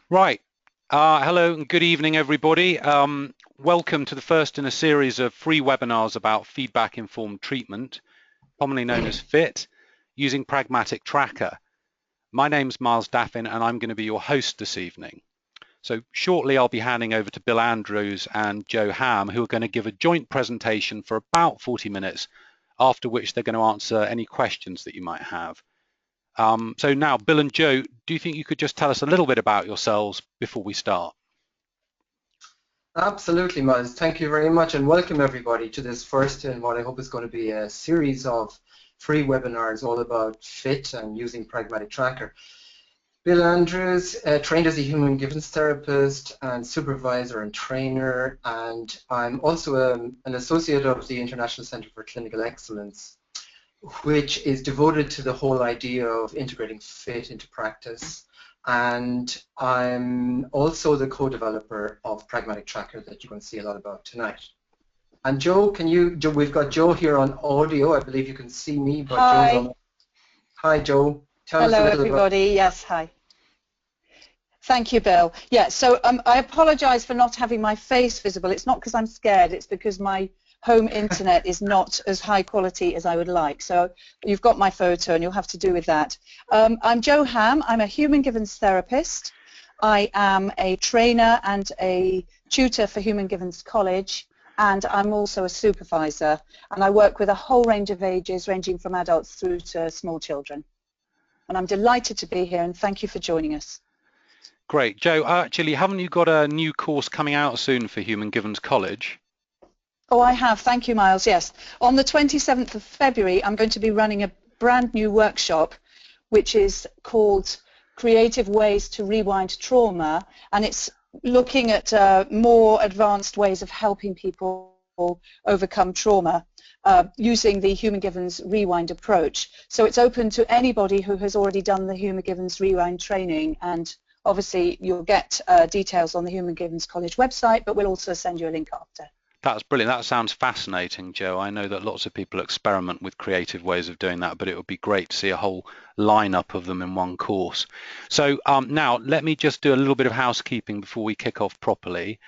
Right. Hello and good evening, everybody. Welcome to the first in a series of free webinars about feedback-informed treatment, commonly known as FIT, using Pragmatic Tracker. My name's Miles Daffin, and I'm going to be your host this evening. So shortly, I'll be handing over to Bill Andrews and Joe Ham, who are going to give a joint presentation for about 40 minutes, after which they're going to answer any questions that you might have. So now, Bill and Joe, do you think you could just tell us a little bit about yourselves before we start? Absolutely, Miles. Thank you very much, and welcome everybody to this first and what I hope is going to be a series of free webinars all about FIT and using Pragmatic Tracker. Bill Andrews, trained as a human givens therapist and supervisor and trainer, and I'm also an associate of the International Centre for Clinical Excellence, which is devoted to the whole idea of integrating FIT into practice. And I'm also the co-developer of Pragmatic Tracker that you're going to see a lot about tonight. And Joe, we've got Joe here on audio. I believe you can see me, but hi. Joe's on. Hi, Joe. Tell us a little everybody. Yes, hi. Thank you, Bill. Yeah, so I apologize for not having my face visible. It's not because I'm scared, it's because my home internet is not as high quality as I would like. So you've got my photo and you'll have to do with that. I'm Joe Ham. I'm a human givens therapist. I am a trainer and a tutor for Human Givens College, and I'm also a supervisor, and I work with a whole range of ages ranging from adults through to small children. And I'm delighted to be here, and thank you for joining us. Great. Joe, actually, haven't you got a new course coming out soon for Human Givens College? Oh, I have. Thank you, Miles. Yes. On the 27th of February, I'm going to be running a brand new workshop, which is called Creative Ways to Rewind Trauma, and it's looking at more advanced ways of helping people overcome trauma using the Human Givens Rewind approach. So it's open to anybody who has already done the Human Givens Rewind training, and obviously you'll get details on the Human Givens College website, but we'll also send you a link after. That's brilliant. That sounds fascinating, Joe. I know that lots of people experiment with creative ways of doing that, but it would be great to see a whole lineup of them in one course. So now let me just do a little bit of housekeeping before we kick off properly.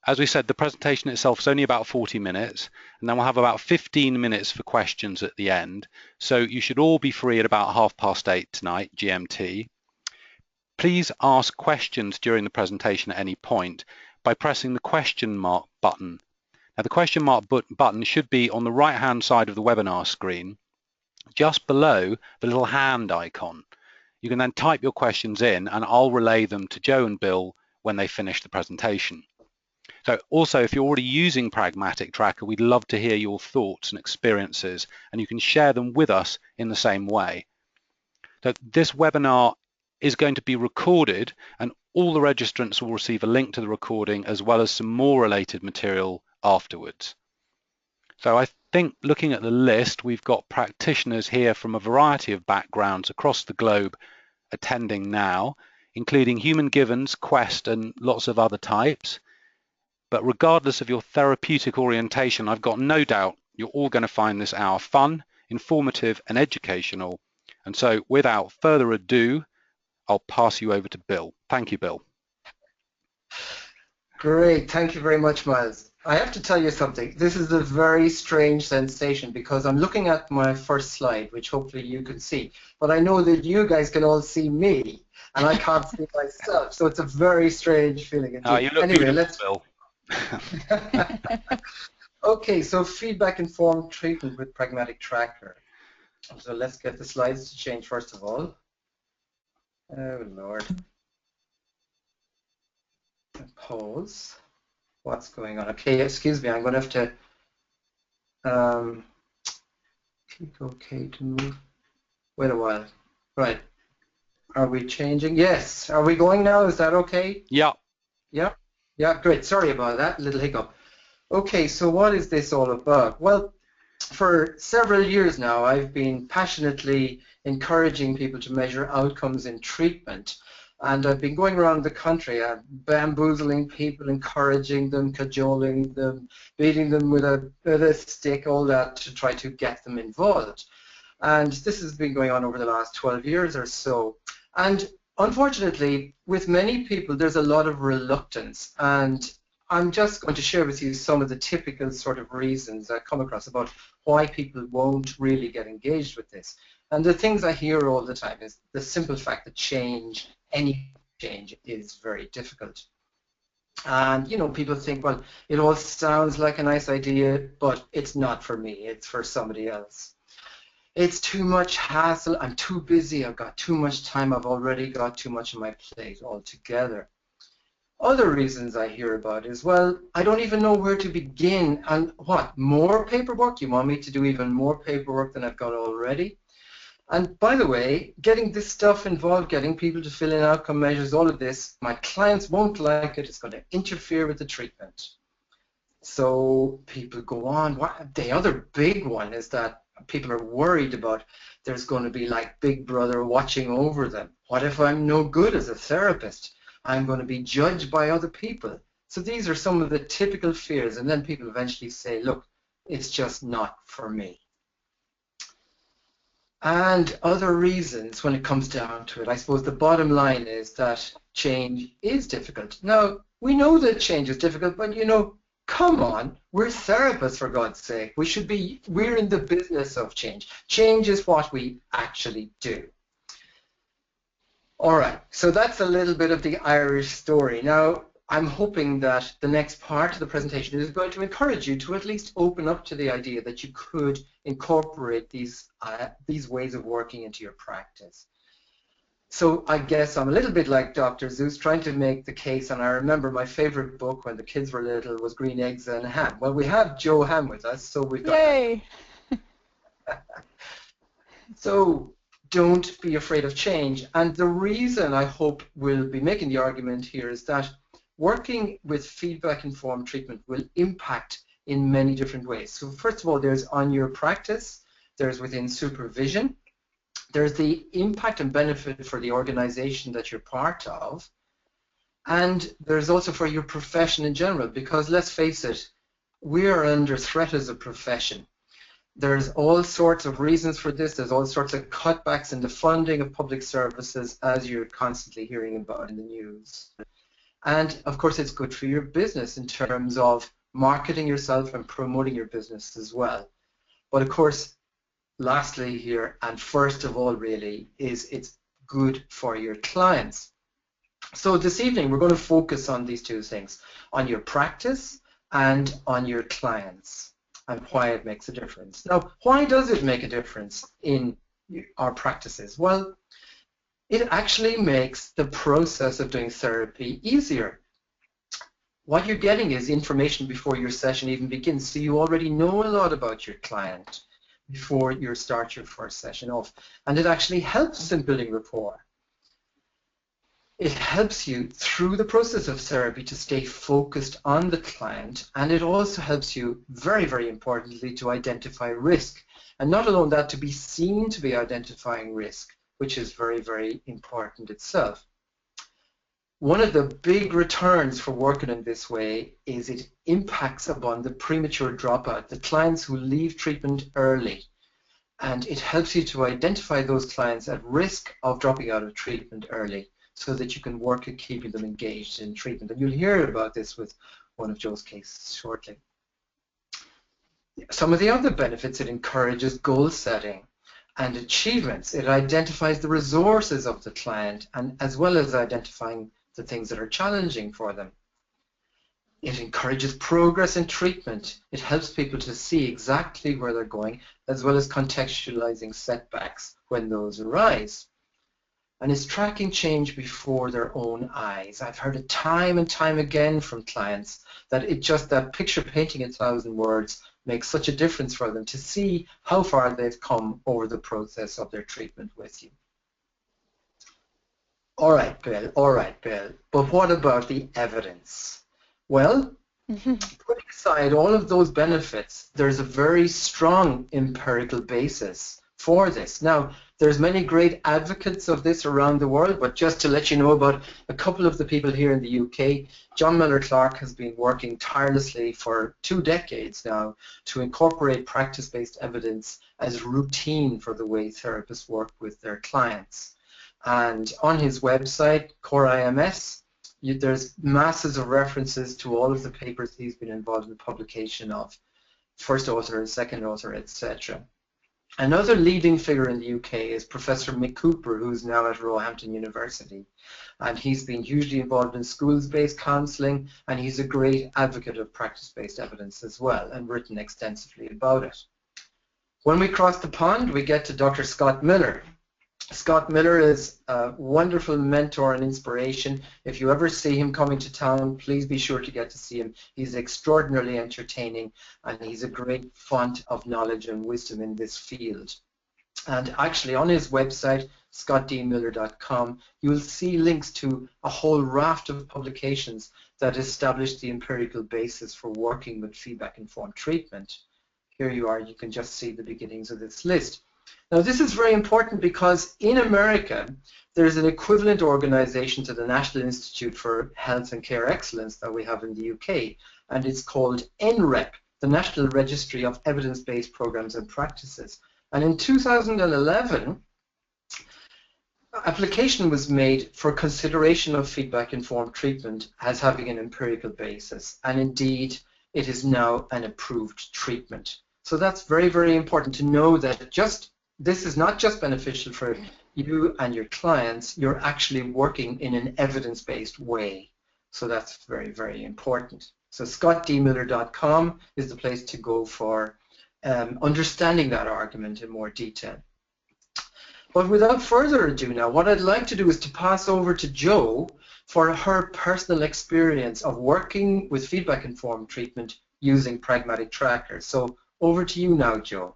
As we said, the presentation itself is only about 40 minutes, and then we'll have about 15 minutes for questions at the end. So you should all be free at about 8:30 tonight, GMT. Please ask questions during the presentation at any point by pressing the question mark button. Now, the question mark button should be on the right-hand side of the webinar screen, just below the little hand icon. You can then type your questions in, and I'll relay them to Joe and Bill when they finish the presentation. So also, if you're already using Pragmatic Tracker, we'd love to hear your thoughts and experiences, and you can share them with us in the same way. So this webinar is going to be recorded, and all the registrants will receive a link to the recording as well as some more related material afterwards. So I think looking at the list, we've got practitioners here from a variety of backgrounds across the globe attending now, including Human Givens, Quest, and lots of other types. But regardless of your therapeutic orientation, I've got no doubt you're all going to find this hour fun, informative, and educational. And so without further ado, I'll pass you over to Bill. Thank you, Bill. Great. Thank you very much, Miles. I have to tell you something. This is a very strange sensation because I'm looking at my first slide, which hopefully you can see, but I know that you guys can all see me, and I can't see myself. So it's a very strange feeling. You look anyway, beautiful, Bill. Okay, so feedback-informed treatment with Pragmatic Tracker. So let's get the slides to change first of all. Oh, Lord. Pause. What's going on? Okay, excuse me, I'm going to have to click OK to move. Wait a while. Right. Are we changing? Yes. Are we going now? Is that okay? Yeah. Yeah? Yeah, great. Sorry about that little hiccup. Okay, so what is this all about? Well, for several years now, I've been passionately encouraging people to measure outcomes in treatment. And I've been going around the country bamboozling people, encouraging them, cajoling them, beating them with a stick, all that to try to get them involved. And this has been going on over the last 12 years or so. And unfortunately, with many people, there's a lot of reluctance, and I'm just going to share with you some of the typical sort of reasons I come across about why people won't really get engaged with this. And the things I hear all the time is the simple fact that change, any change, is very difficult. And, you know, people think, well, it all sounds like a nice idea, but it's not for me, it's for somebody else. It's too much hassle, I'm too busy, I've got too much time, I've already got too much on my plate altogether. Other reasons I hear about is, well, I don't even know where to begin, and what, more paperwork? You want me to do even more paperwork than I've got already? And by the way, getting this stuff involved, getting people to fill in outcome measures, all of this, my clients won't like it, it's going to interfere with the treatment. So people go on. The other big one is that people are worried about there's going to be like Big Brother watching over them. What if I'm no good as a therapist? I'm going to be judged by other people. So these are some of the typical fears, and then people eventually say, look, it's just not for me. And other reasons when it comes down to it, I suppose the bottom line is that change is difficult. Now, we know that change is difficult, but you know, come on, we're therapists, for God's sake. We're in the business of change. Change is what we actually do. All right, so that's a little bit of the Irish story. Now, I'm hoping that the next part of the presentation is going to encourage you to at least open up to the idea that you could incorporate these ways of working into your practice. So I guess I'm a little bit like Dr. Seuss trying to make the case, and I remember my favorite book when the kids were little was Green Eggs and Ham. Well, we have Joe Ham with us, so we've got Yay! So don't be afraid of change. And the reason I hope we'll be making the argument here is that working with feedback-informed treatment will impact in many different ways. So first of all, there's on your practice, there's within supervision, there's the impact and benefit for the organization that you're part of, and there's also for your profession in general, because let's face it, we are under threat as a profession. There's all sorts of reasons for this. There's all sorts of cutbacks in the funding of public services, as you're constantly hearing about in the news. And of course, it's good for your business in terms of marketing yourself and promoting your business as well. But of course, lastly here, and first of all really, is it's good for your clients. So this evening, we're going to focus on these two things, on your practice and on your clients, and why it makes a difference. Now, why does it make a difference in our practices? Well, it actually makes the process of doing therapy easier. What you're getting is information before your session even begins, so you already know a lot about your client before you start your first session off, and it actually helps in building rapport. It helps you through the process of therapy to stay focused on the client, and it also helps you, very, very importantly, to identify risk. And not alone that, to be seen to be identifying risk, which is very, very important itself. One of the big returns for working in this way is it impacts upon the premature dropout, the clients who leave treatment early. And it helps you to identify those clients at risk of dropping out of treatment early, so that you can work at keeping them engaged in treatment. And you'll hear about this with one of Joe's cases shortly. Some of the other benefits, it encourages goal setting and achievements. It identifies the resources of the client, and as well as identifying the things that are challenging for them. It encourages progress in treatment. It helps people to see exactly where they're going, as well as contextualizing setbacks when those arise. And it's tracking change before their own eyes. I've heard it time and time again from clients that that picture painting 1,000 words makes such a difference for them to see how far they've come over the process of their treatment with you. All right, Bill. But what about the evidence? Well, putting aside all of those benefits, there's a very strong empirical basis for this. Now, there's many great advocates of this around the world, but just to let you know about a couple of the people here in the UK, John Miller-Clark has been working tirelessly for 2 decades now to incorporate practice-based evidence as routine for the way therapists work with their clients. And on his website, Core IMS, there's masses of references to all of the papers he's been involved in the publication of, first author and second author, etc. Another leading figure in the UK is Professor Mick Cooper, who's now at Roehampton University. And he's been hugely involved in schools-based counselling, and he's a great advocate of practice-based evidence as well, and written extensively about it. When we cross the pond, we get to Dr. Scott Miller. Scott Miller is a wonderful mentor and inspiration. If you ever see him coming to town, please be sure to get to see him. He's extraordinarily entertaining, and he's a great font of knowledge and wisdom in this field. And actually on his website, scottdmiller.com, you will see links to a whole raft of publications that establish the empirical basis for working with feedback-informed treatment. Here you are, you can just see the beginnings of this list. Now this is very important because in America there's an equivalent organization to the National Institute for Health and Care Excellence that we have in the UK, and it's called NREP, the National Registry of Evidence-Based Programs and Practices. And in 2011, application was made for consideration of feedback-informed treatment as having an empirical basis, and indeed it is now an approved treatment. So that's very, very important to know that this is not just beneficial for you and your clients, you're actually working in an evidence-based way. So that's very, very important. So scottdmiller.com is the place to go for understanding that argument in more detail. But without further ado now, what I'd like to do is to pass over to Jo for her personal experience of working with feedback-informed treatment using Pragmatic Tracker. So over to you now, Jo.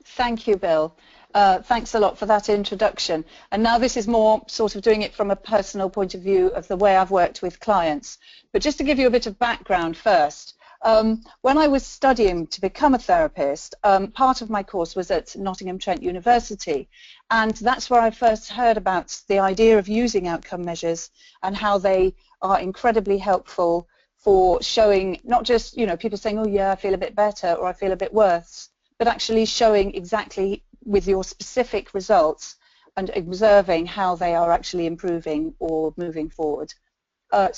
Thank you, Bill. Thanks a lot for that introduction. And now this is more sort of doing it from a personal point of view of the way I've worked with clients. But just to give you a bit of background first, when I was studying to become a therapist, part of my course was at Nottingham Trent University, and that's where I first heard about the idea of using outcome measures and how they are incredibly helpful for showing not just, you know, people saying, oh yeah, I feel a bit better or I feel a bit worse, but actually showing exactly with your specific results and observing how they are actually improving or moving forward.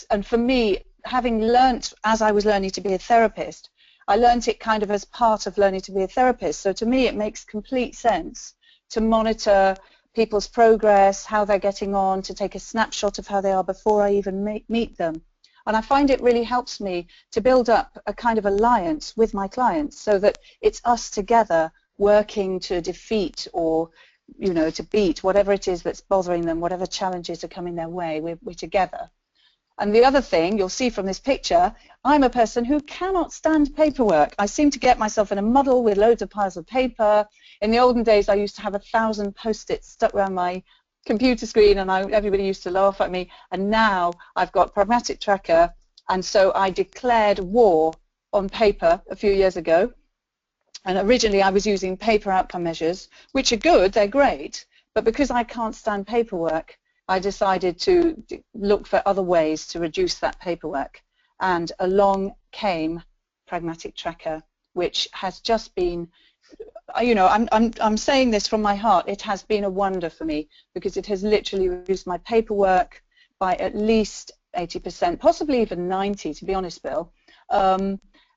And for me, having learnt as I was learning to be a therapist, I learnt it kind of as part of learning to be a therapist. So to me, it makes complete sense to monitor people's progress, how they're getting on, to take a snapshot of how they are before I even meet them. And I find it really helps me to build up a kind of alliance with my clients so that it's us together working to defeat or, you know, to beat whatever it is that's bothering them, whatever challenges are coming their way, we're together. And the other thing you'll see from this picture, I'm a person who cannot stand paperwork. I seem to get myself in a muddle with loads of piles of paper. In the olden days, I used to have 1,000 Post-its stuck around my computer screen, and everybody used to laugh at me. And now I've got Pragmatic Tracker, and so I declared war on paper a few years ago. And originally I was using paper outcome measures, which are good, they're great, but because I can't stand paperwork, I decided to look for other ways to reduce that paperwork. And along came Pragmatic Tracker, which has just been, you know, I'm saying this from my heart, it has been a wonder for me because it has literally reduced my paperwork by at least 80%, possibly even 90%, to be honest, Bill.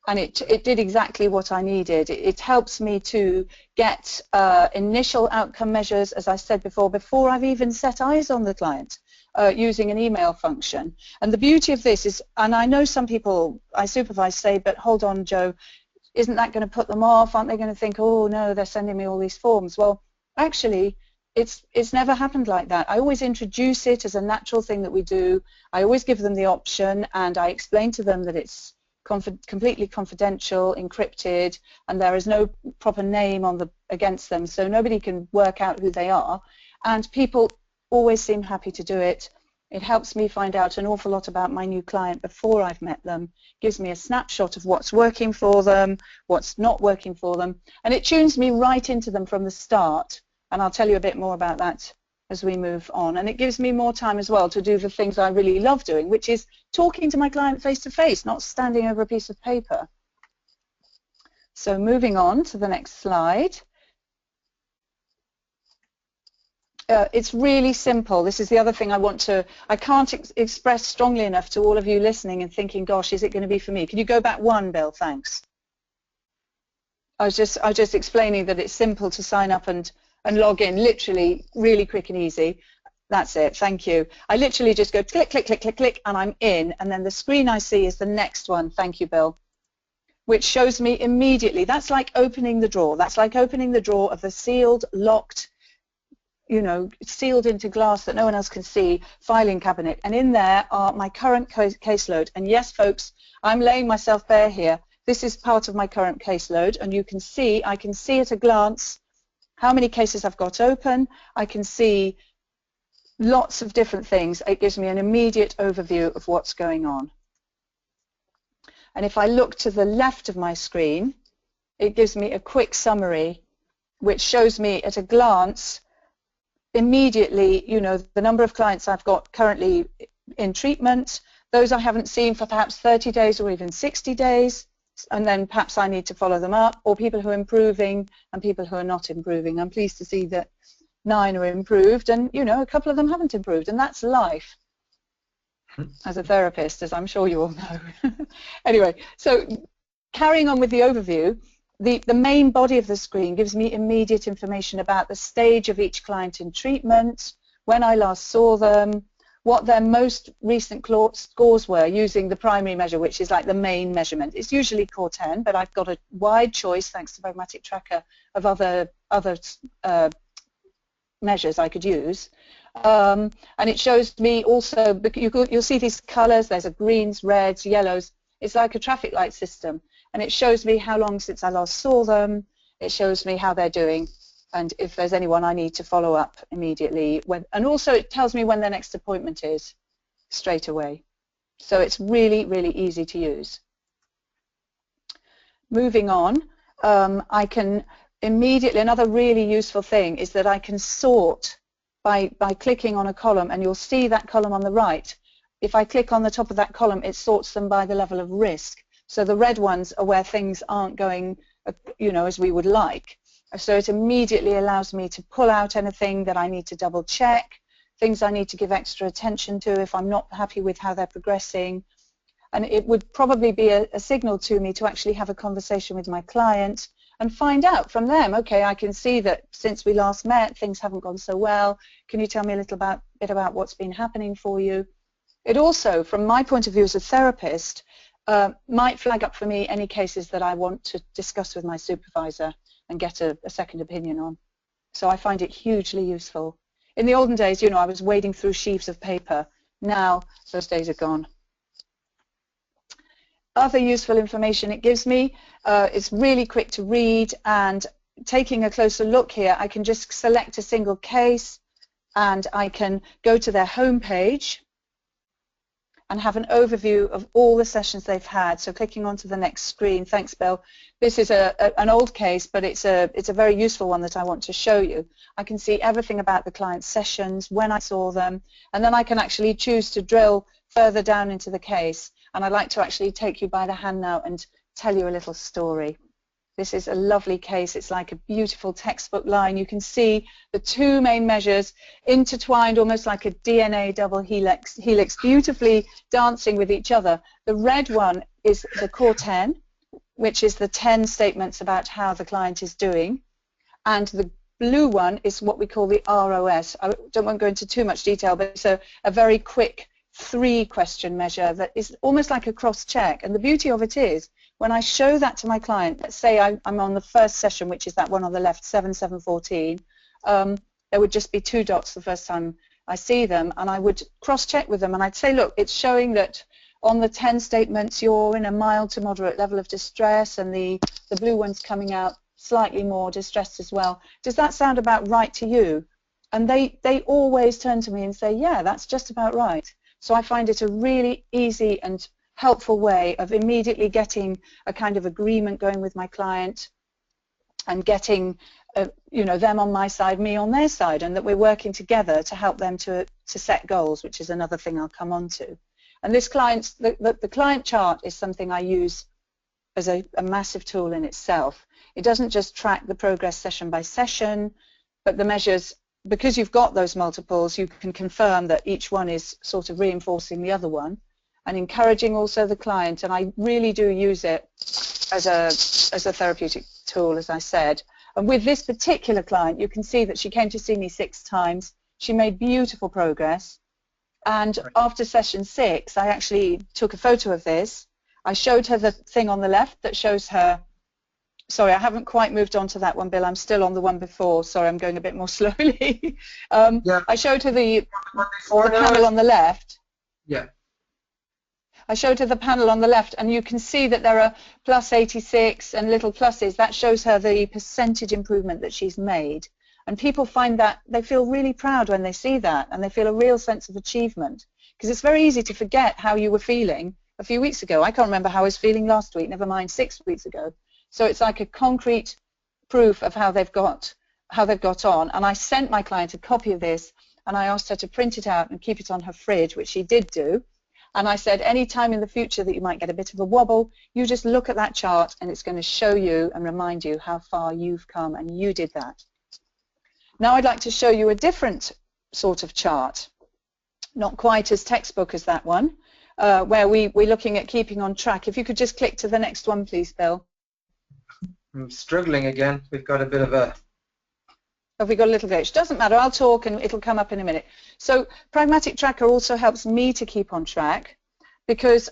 And it did exactly what I needed. It helps me to get initial outcome measures, as I said before I've even set eyes on the client, using an email function. And the beauty of this is, and I know some people I supervise say, but hold on, Jo, isn't that going to put them off? Aren't they going to think, oh no, they're sending me all these forms? Well, actually, it's never happened like that. I always introduce it as a natural thing that we do. I always give them the option, and I explain to them that it's completely confidential, encrypted, and there is no proper name on against them, so nobody can work out who they are. And people always seem happy to do it. It helps me find out an awful lot about my new client before I've met them, gives me a snapshot of what's working for them, what's not working for them, and it tunes me right into them from the start. And I'll tell you a bit more about that as we move on. And it gives me more time as well to do the things I really love doing, which is talking to my client face to face, not standing over a piece of paper. So moving on to the next slide. It's really simple. This is the other thing I can't express strongly enough to all of you listening and thinking, gosh, is it going to be for me? Can you go back one, Bill? Thanks. I was just explaining that it's simple to sign up and log in, literally really quick and easy. That's it, thank you. I literally just go click, click, click, click, click, and I'm in, and then the screen I see is the next one, thank you, Bill, which shows me immediately. That's like opening the drawer. That's like opening the drawer of the sealed, locked, you know, sealed into glass that no one else can see, filing cabinet. And in there are my current caseload. And yes, folks, I'm laying myself bare here. This is part of my current caseload, and you can see, I can see at a glance how many cases I've got open. I can see lots of different things. It gives me an immediate overview of what's going on. And if I look to the left of my screen, it gives me a quick summary, which shows me at a glance immediately, you know, the number of clients I've got currently in treatment, those I haven't seen for perhaps 30 days or even 60 days, and then perhaps I need to follow them up, or people who are improving and people who are not improving. I'm pleased to see that 9 are improved, and, you know, a couple of them haven't improved, and that's life as a therapist, as I'm sure you all know. Anyway, so carrying on with the overview, the main body of the screen gives me immediate information about the stage of each client in treatment, when I last saw them, what their most recent scores were using the primary measure, which is like the main measurement. It's usually core 10, but I've got a wide choice, thanks to Pragmatic Tracker, of other measures I could use. And it shows me also, you'll see these colors, there's a greens, reds, yellows. It's like a traffic light system. And it shows me how long since I last saw them. It shows me how they're doing, and if there's anyone I need to follow up immediately. And also it tells me when their next appointment is straight away. So it's really, really easy to use. Moving on, I can immediately, another really useful thing is that I can sort by clicking on a column, and you'll see that column on the right. If I click on the top of that column, it sorts them by the level of risk. So the red ones are where things aren't going, you know, as we would like. So it immediately allows me to pull out anything that I need to double check, things I need to give extra attention to if I'm not happy with how they're progressing. And it would probably be a signal to me to actually have a conversation with my client and find out from them, okay, I can see that since we last met, things haven't gone so well. Can you tell me a little bit about what's been happening for you? It also, from my point of view as a therapist, might flag up for me any cases that I want to discuss with my supervisor and get a second opinion on. So I find it hugely useful. In the olden days, you know, I was wading through sheaves of paper. Now, those days are gone. Other useful information it gives me, it's really quick to read, and taking a closer look here, I can just select a single case and I can go to their home page and have an overview of all the sessions they've had. So clicking onto the next screen, thanks Bill. This is an old case, but it's a very useful one that I want to show you. I can see everything about the client's sessions, when I saw them, and then I can actually choose to drill further down into the case. And I'd like to actually take you by the hand now and tell you a little story. This is a lovely case. It's like a beautiful textbook line. You can see the two main measures intertwined almost like a DNA double helix, beautifully dancing with each other. The red one is the core 10, which is the 10 statements about how the client is doing. And the blue one is what we call the ROS. I don't want to go into too much detail, but it's a very quick 3-question measure that is almost like a cross-check. And the beauty of it is, when I show that to my client, let's say I'm on the first session, which is that one on the left, 7-7-14, there would just be 2 dots the first time I see them, and I would cross-check with them, and I'd say, look, it's showing that on the 10 statements you're in a mild to moderate level of distress, and the blue one's coming out slightly more distressed as well. Does that sound about right to you? And they always turn to me and say, yeah, that's just about right. So I find it a really easy and helpful way of immediately getting a kind of agreement going with my client and getting you know, them on my side, me on their side, and that we're working together to help them to set goals, which is another thing I'll come on to. And this the client chart is something I use as a massive tool in itself. It doesn't just track the progress session by session, but the measures because you've got those multiples, you can confirm that each one is sort of reinforcing the other one and encouraging also the client. And I really do use it as a therapeutic tool, as I said. And with this particular client, you can see that she came to see me 6 times. She made beautiful progress. And after session 6, I actually took a photo of this. I showed her the thing on the left that shows her, sorry, I haven't quite moved on to that one, Bill. I'm still on the one before. Sorry, I'm going a bit more slowly. Yeah. I showed her the panel on the left. Yeah. I showed her the panel on the left, and you can see that there are plus 86 and little pluses. That shows her the percentage improvement that she's made. And people find that they feel really proud when they see that, and they feel a real sense of achievement. Because it's very easy to forget how you were feeling a few weeks ago. I can't remember how I was feeling last week, never mind 6 weeks ago. So it's like a concrete proof of how they've got on. And I sent my client a copy of this, and I asked her to print it out and keep it on her fridge, which she did do. And I said, any time in the future that you might get a bit of a wobble, you just look at that chart and it's going to show you and remind you how far you've come, and you did that. Now I'd like to show you a different sort of chart, not quite as textbook as that one, where we're looking at keeping on track. If you could just click to the next one, please, Bill. I'm struggling again. We've got a bit of a... Have we got a little glitch? Doesn't matter, I'll talk and it'll come up in a minute. So Pragmatic Tracker also helps me to keep on track, because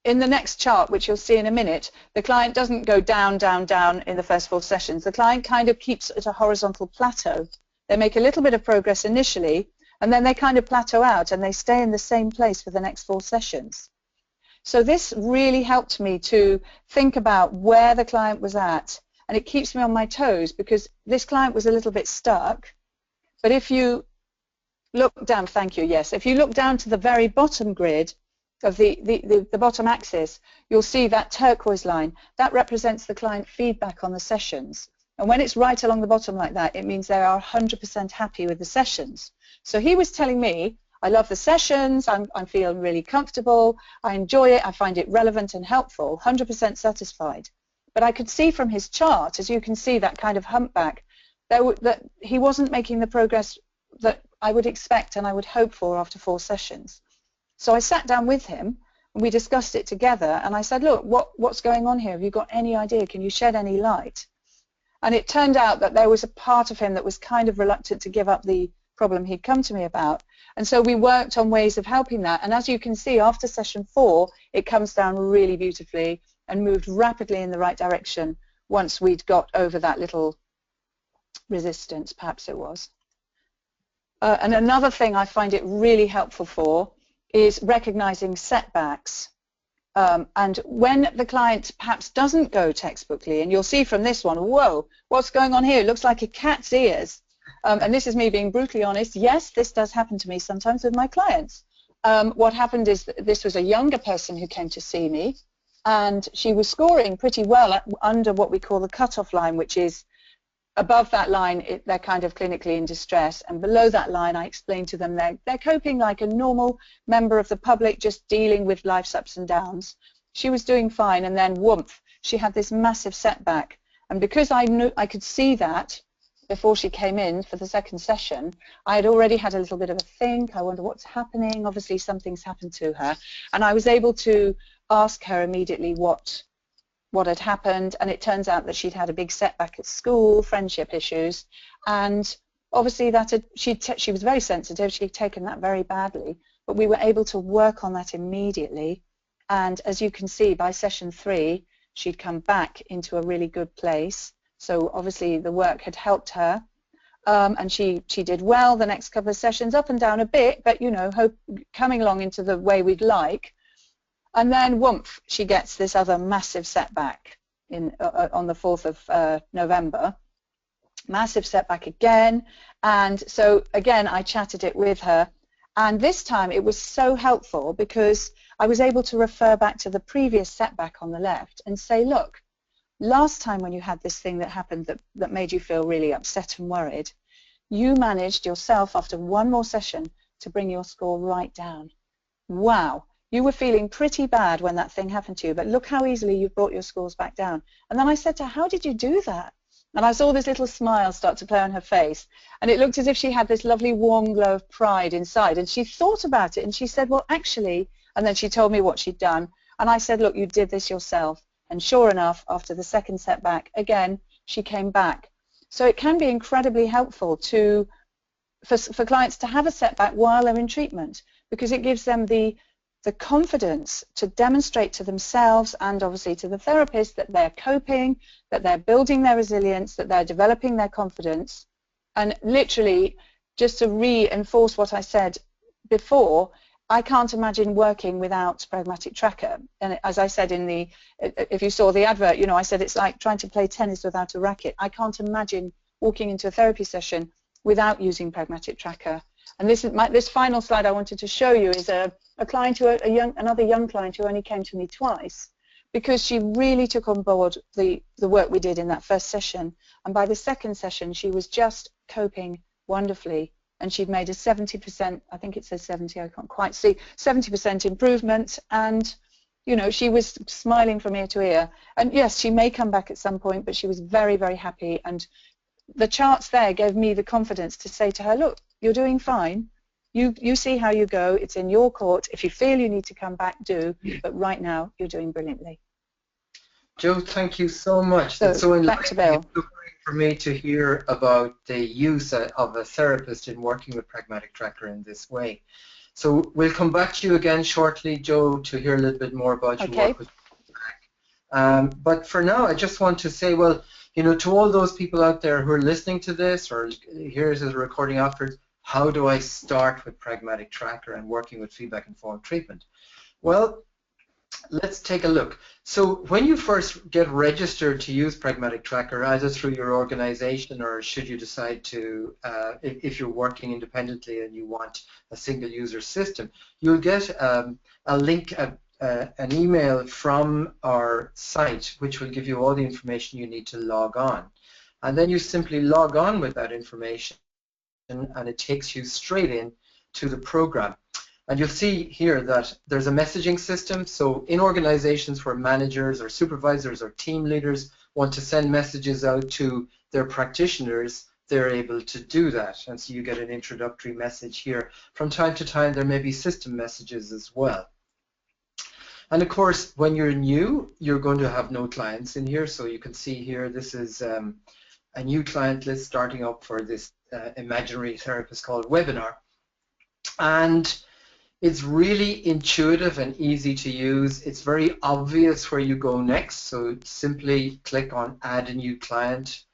in the next chart, which you'll see in a minute, the client doesn't go down, down, down in the first 4 sessions. The client kind of keeps at a horizontal plateau. They make a little bit of progress initially, and then they kind of plateau out and they stay in the same place for the next 4 sessions. So this really helped me to think about where the client was at, and it keeps me on my toes, because this client was a little bit stuck. But if you look down, thank you, yes, if you look down to the very bottom grid of the bottom axis, you'll see that turquoise line. That represents the client feedback on the sessions. And when it's right along the bottom like that, it means they are 100% happy with the sessions. So he was telling me, I love the sessions, I'm feeling really comfortable, I enjoy it, I find it relevant and helpful, 100% satisfied. But I could see from his chart, as you can see, that kind of humpback, that he wasn't making the progress that I would expect and I would hope for after 4 sessions. So I sat down with him and we discussed it together, and I said, look, what's going on here? Have you got any idea? Can you shed any light? And it turned out that there was a part of him that was kind of reluctant to give up the problem he'd come to me about. And so we worked on ways of helping that. And as you can see, after session 4, it comes down really beautifully and moved rapidly in the right direction once we'd got over that little resistance, perhaps it was. And another thing I find it really helpful for is recognizing setbacks. And when the client perhaps doesn't go textbookly, and you'll see from this one, whoa, what's going on here? It looks like a cat's ears. And this is me being brutally honest. Yes, this does happen to me sometimes with my clients. What happened is that this was a younger person who came to see me, and she was scoring pretty well under what we call the cutoff line, which is above that line, they're kind of clinically in distress, and below that line, I explained to them they're coping like a normal member of the public, just dealing with life's ups and downs. She was doing fine, and then whoomph, she had this massive setback. And because I knew I could see that before she came in for the second session, I had already had a little bit of a think. I wonder what's happening. Obviously, something's happened to her, and I was able to ask her immediately what had happened, and it turns out that she'd had a big setback at school, friendship issues, and obviously that she was very sensitive. She'd taken that very badly, but we were able to work on that immediately, and as you can see, by session 3 she'd come back into a really good place. So obviously the work had helped her, and she did well the next couple of sessions, up and down a bit, but you know, coming along into the way we'd like. And then, whoomph, she gets this other massive setback on the 4th of November. Massive setback again. And so, again, I chatted it with her. And this time it was so helpful because I was able to refer back to the previous setback on the left and say, look, last time when you had this thing that happened that made you feel really upset and worried, you managed yourself after one more session to bring your score right down. Wow. You were feeling pretty bad when that thing happened to you, but look how easily you've brought your scores back down. And then I said to her, how did you do that? And I saw this little smile start to play on her face, and it looked as if she had this lovely warm glow of pride inside. And she thought about it, and she said, well, actually, and then she told me what she'd done. And I said, look, you did this yourself. And sure enough, after the second setback, again, she came back. So it can be incredibly helpful for clients to have a setback while they're in treatment, because it gives them the confidence to demonstrate to themselves and obviously to the therapist that they're coping, that they're building their resilience, that they're developing their confidence. And literally, just to reinforce what I said before, I can't imagine working without Pragmatic Tracker. And as I said if you saw the advert, you know, I said it's like trying to play tennis without a racket. I can't imagine walking into a therapy session without using Pragmatic Tracker. And this final slide I wanted to show you is a client, another young client who only came to me twice, because she really took on board the work we did in that first session. And by the second session, she was just coping wonderfully. And she'd made a 70%, I think it says 70, I can't quite see, 70% improvement. And, you know, she was smiling from ear to ear. And yes, she may come back at some point, but she was very, very happy. And the charts there gave me the confidence to say to her, look, you're doing fine. You see how you go. It's in your court. If you feel you need to come back, do. But right now, you're doing brilliantly. Jo, thank you so much. So, it's so back to Bill. for me to hear about the use of a therapist in working with Pragmatic Tracker in this way. So we'll come back to you again shortly, Jo, to hear a little bit more about your work with but for now, I just want to say, well, you know, to all those people out there who are listening to this or hear it as a recording afterwards, how do I start with Pragmatic Tracker and working with feedback-informed treatment? Well, let's take a look. So when you first get registered to use Pragmatic Tracker, either through your organization or should you decide to, if you're working independently and you want a single user system, you'll get a link, an email from our site which will give you all the information you need to log on. And then you simply log on with that information and it takes you straight in to the program. And you'll see here that there's a messaging system. So in organizations where managers or supervisors or team leaders want to send messages out to their practitioners, they're able to do that. And so you get an introductory message here. From time to time, there may be system messages as well. And of course, when you're new, you're going to have no clients in here. So you can see here, this is a new client list starting up for this imaginary therapist called Webinar. And it's really intuitive and easy to use. It's very obvious where you go next. So simply click on Add a New Client.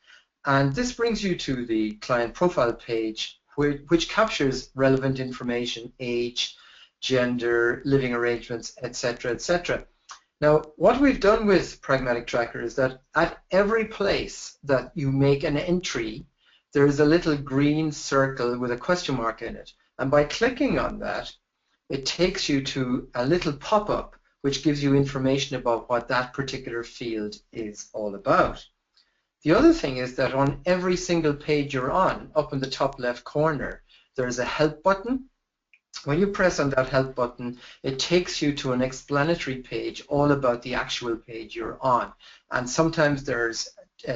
And this brings you to the client profile page, which captures relevant information, age, gender, living arrangements, etc., etc. Now, what we've done with Pragmatic Tracker is that at every place that you make an entry, there is a little green circle with a question mark in it. And by clicking on that, it takes you to a little pop-up which gives you information about what that particular field is all about. The other thing is that on every single page you're on, up in the top left corner, there's a help button. When you press on that help button, it takes you to an explanatory page all about the actual page you're on. And sometimes there's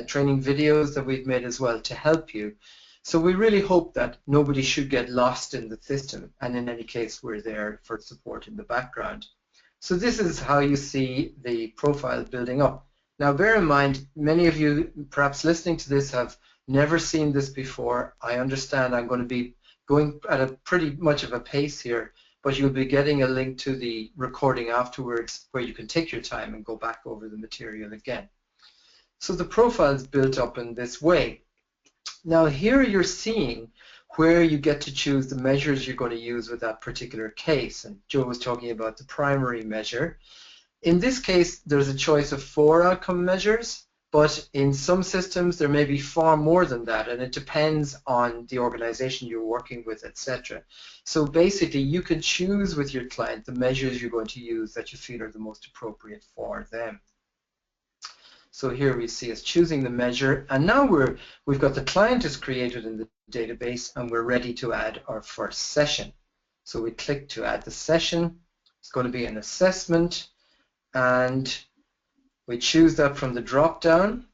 training videos that we've made as well to help you. So we really hope that nobody should get lost in the system, and in any case we're there for support in the background. So this is how you see the profile building up. Now bear in mind, many of you perhaps listening to this have never seen this before. I understand I'm going to be going at a pretty much of a pace here, but you'll be getting a link to the recording afterwards where you can take your time and go back over the material again. So the profile is built up in this way. Now here you're seeing where you get to choose the measures you're going to use with that particular case. And Jo was talking about the primary measure. In this case, there's a choice of 4 outcome measures, but in some systems there may be far more than that, and it depends on the organization you're working with, etc. So basically you can choose with your client the measures you're going to use that you feel are the most appropriate for them. So here we see us choosing the measure, and now we've got the client is created in the database and we're ready to add our first session. So we click to add the session. It's going to be an assessment, and we choose that from the drop down,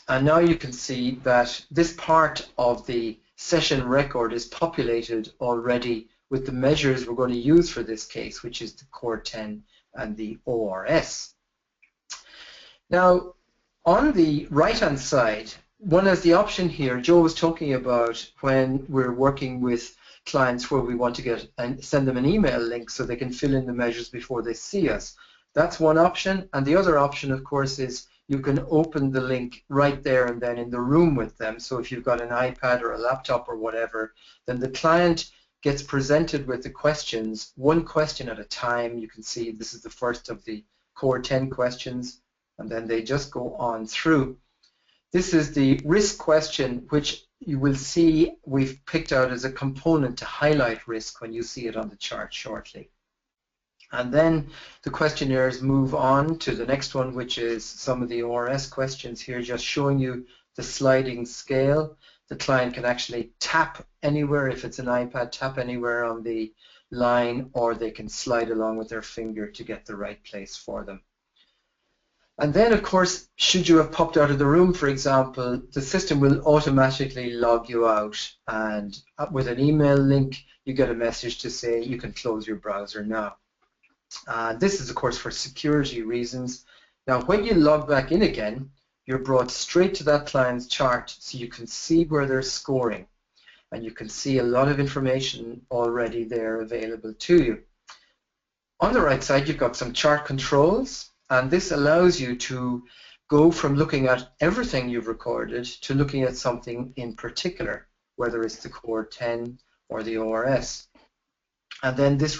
And now you can see that this part of the session record is populated already with the measures we're going to use for this case, which is the Core 10 and the ORS. Now, on the right-hand side, one has the option here. Joe was talking about when we're working with clients where we want to get and send them an email link so they can fill in the measures before they see us. That's one option. And the other option, of course, is you can open the link right there and then in the room with them. So if you've got an iPad or a laptop or whatever, then the client gets presented with the questions, one question at a time. You can see this is the first of the Core 10 questions, and then they just go on through. This is the risk question, which you will see we've picked out as a component to highlight risk when you see it on the chart shortly. And then the questionnaires move on to the next one, which is some of the ORS questions here, just showing you the sliding scale. The client can actually tap anywhere, if it's an iPad, tap anywhere on the line, or they can slide along with their finger to get the right place for them. And then, of course, should you have popped out of the room, for example, the system will automatically log you out, and with an email link, you get a message to say you can close your browser now. This is, of course, for security reasons. Now, when you log back in again, you're brought straight to that client's chart so you can see where they're scoring, and you can see a lot of information already there available to you. On the right side, you've got some chart controls, and this allows you to go from looking at everything you've recorded to looking at something in particular, whether it's the Core 10 or the ORS. And then this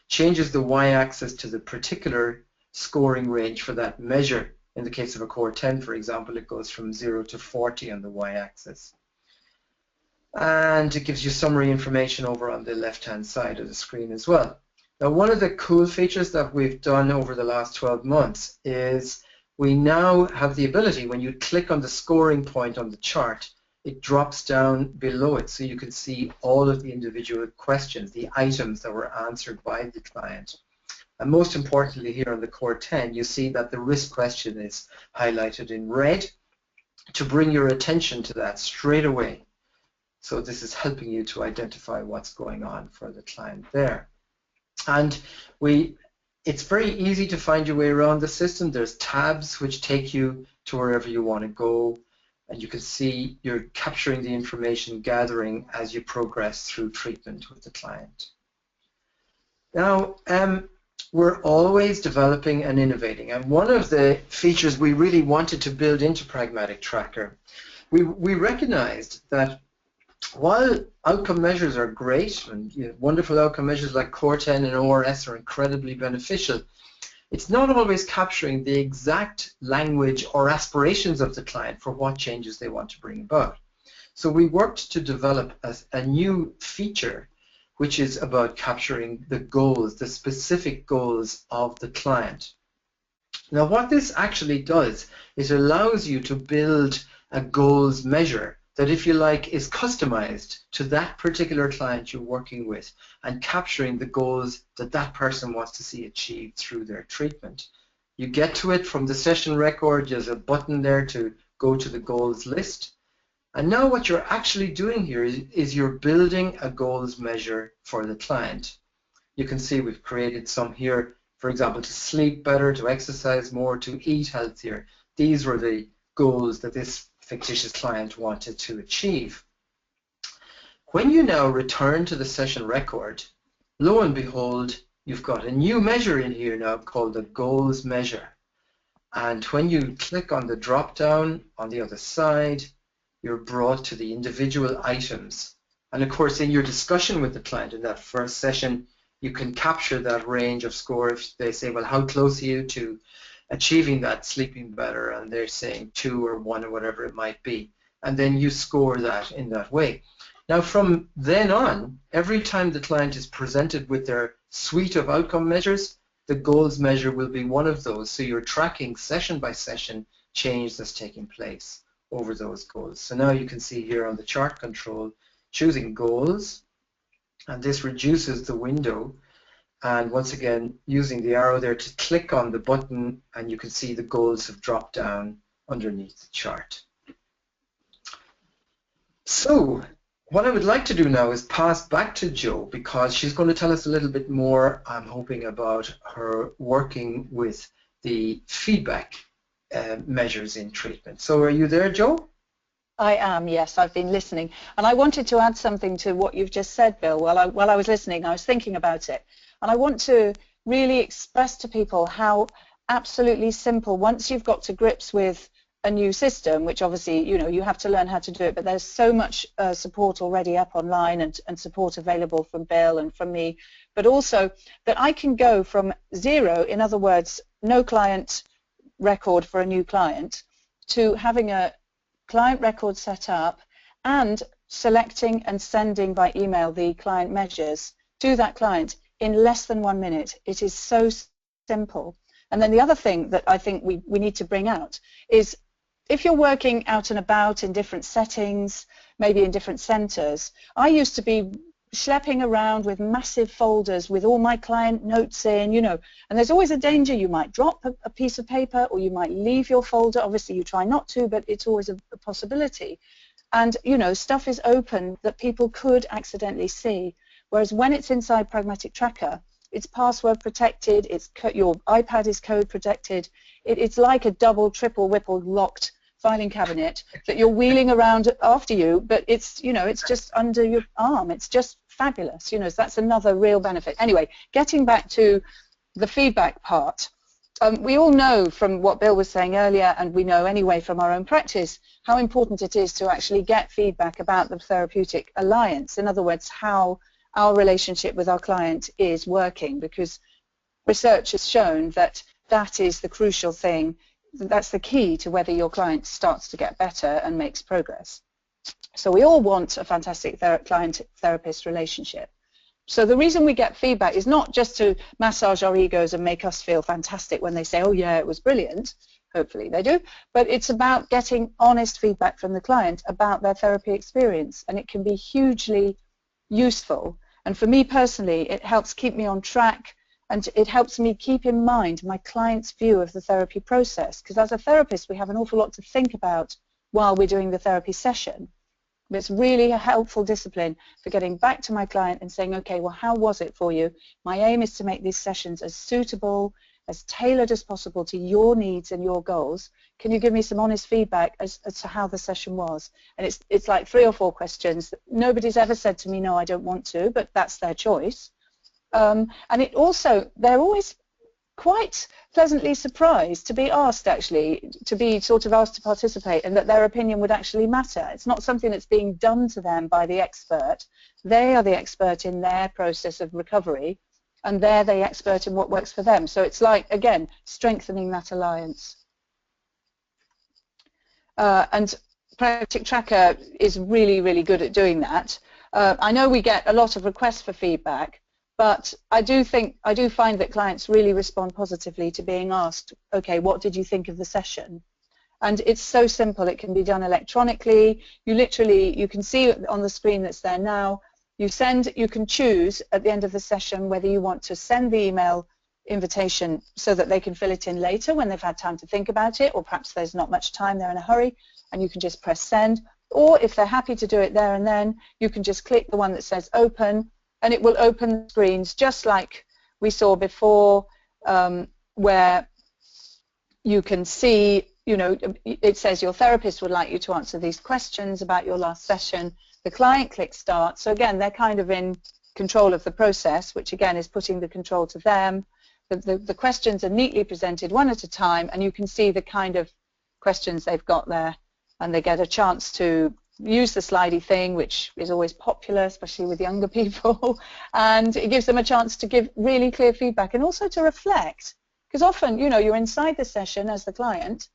changes the y-axis to the particular scoring range for that measure. In the case of a Core 10, for example, it goes from 0 to 40 on the y-axis. And it gives you summary information over on the left-hand side of the screen as well. Now, one of the cool features that we've done over the last 12 months is we now have the ability, when you click on the scoring point on the chart, it drops down below it so you can see all of the individual questions, the items that were answered by the client. And most importantly, here on the Core 10, you see that the risk question is highlighted in red to bring your attention to that straight away. So this is helping you to identify what's going on for the client there. And it's very easy to find your way around the system. There's tabs which take you to wherever you want to go, and you can see you're capturing the information gathering as you progress through treatment with the client. Now, we're always developing and innovating, and one of the features we really wanted to build into Pragmatic Tracker, we recognized that while outcome measures are great, and wonderful outcome measures like Core 10 and ORS are incredibly beneficial, it's not always capturing the exact language or aspirations of the client for what changes they want to bring about. So we worked to develop a new feature which is about capturing the goals, the specific goals of the client. Now, what this actually does is it allows you to build a goals measure that, if you like, is customized to that particular client you're working with and capturing the goals that that person wants to see achieved through their treatment. You get to it from the session record. There's a button there to go to the goals list. And now what you're actually doing here is you're building a goals measure for the client. You can see we've created some here, for example, to sleep better, to exercise more, to eat healthier. These were the goals that this fictitious client wanted to achieve. When you now return to the session record, lo and behold, you've got a new measure in here now called the goals measure. And when you click on the drop down on the other side, you're brought to the individual items. And of course, in your discussion with the client in that first session, you can capture that range of score. If they say, well, how close are you to achieving that sleeping better, and they're saying 2 or 1 or whatever it might be, and then you score that in that way. Now, from then on, every time the client is presented with their suite of outcome measures, the goals measure will be one of those. So you're tracking session by session change that's taking place over those goals. So now you can see here on the chart control, choosing goals, and this reduces the window. And once again, using the arrow there to click on the button, and you can see the goals have dropped down underneath the chart. So what I would like to do now is pass back to Jo, because she's going to tell us a little bit more, I'm hoping, about her working with the feedback measures in treatment. So are you there, Jo? I am, yes, I've been listening. And I wanted to add something to what you've just said, Bill. While I was listening, I was thinking about it. And I want to really express to people how absolutely simple, once you've got to grips with a new system, which obviously, you know, you have to learn how to do it, but there's so much support already up online and support available from Bill and from me, but also that I can go from zero, in other words, no client record for a new client, to having a client record set up and selecting and sending by email the client measures to that client in less than 1 minute. It is so simple. And then the other thing that I think we need to bring out is, if you're working out and about in different settings, maybe in different centres, I used to be schlepping around with massive folders with all my client notes in, you know, and there's always a danger you might drop a piece of paper, or you might leave your folder. Obviously you try not to, but it's always a possibility. And, you know, stuff is open that people could accidentally see. Whereas when it's inside Pragmatic Tracker, it's password protected, your iPad is code protected. It's like a double, triple, whipple locked filing cabinet that you're wheeling around after you, but it's, you know, it's just under your arm. It's just fabulous, you know, so that's another real benefit. Anyway, getting back to the feedback part, we all know from what Bill was saying earlier, and we know anyway from our own practice, how important it is to actually get feedback about the therapeutic alliance. In other words, how our relationship with our client is working, because research has shown that that is the crucial thing. That's the key to whether your client starts to get better and makes progress. So we all want a fantastic client-therapist relationship. So the reason we get feedback is not just to massage our egos and make us feel fantastic when they say, oh yeah, it was brilliant. Hopefully they do. But it's about getting honest feedback from the client about their therapy experience, and it can be hugely useful. And for me personally, it helps keep me on track, and it helps me keep in mind my client's view of the therapy process, because as a therapist we have an awful lot to think about while we're doing the therapy session. But it's really a helpful discipline for getting back to my client and saying, okay, well, how was it for you? My aim is to make these sessions as suitable, as tailored as possible to your needs and your goals. Can you give me some honest feedback as to how the session was? And it's like 3 or 4 questions. Nobody's ever said to me, no, I don't want to, but that's their choice. And it also, they're always quite pleasantly surprised to be asked, actually, to be sort of asked to participate, and that their opinion would actually matter. It's not something that's being done to them by the expert. They are the expert in their process of recovery, and they're the expert in what works for them. So it's like, again, strengthening that alliance. And Pragmatic Tracker is really, really good at doing that. I know we get a lot of requests for feedback, but I do find that clients really respond positively to being asked, okay, what did you think of the session? And it's so simple. It can be done electronically. You can see on the screen that's there now. You can choose at the end of the session whether you want to send the email invitation so that they can fill it in later when they've had time to think about it, or perhaps there's not much time, they're in a hurry, and you can just press send. Or if they're happy to do it there and then, you can just click the one that says open, and it will open screens just like we saw before, where you can see, you know, it says your therapist would like you to answer these questions about your last session. The client clicks start. So again, they're kind of in control of the process, which again is putting the control to them. The questions are neatly presented one at a time, and you can see the kind of questions they've got there, and they get a chance to use the slidey thing, which is always popular, especially with younger people, and it gives them a chance to give really clear feedback and also to reflect, because often, you know, you're inside the session as the client,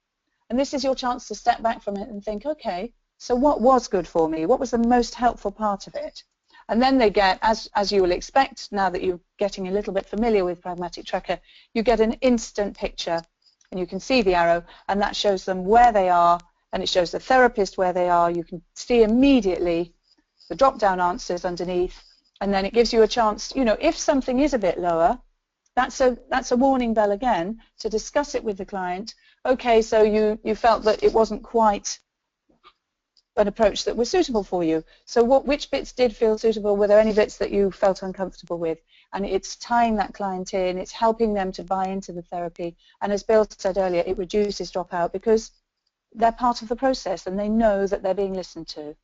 and this is your chance to step back from it and think, okay, so what was good for me? What was the most helpful part of it? And then they get, as you will expect, now that you're getting a little bit familiar with Pragmatic Tracker, you get an instant picture, and you can see the arrow, and that shows them where they are, and it shows the therapist where they are. You can see immediately the drop-down answers underneath, and then it gives you a chance, you know, if something is a bit lower, that's a warning bell again to discuss it with the client. Okay, so you felt that it wasn't quite an approach that was suitable for you. So which bits did feel suitable? Were there any bits that you felt uncomfortable with? And it's tying that client in, it's helping them to buy into the therapy. And as Bill said earlier, it reduces dropout because they're part of the process and they know that they're being listened to.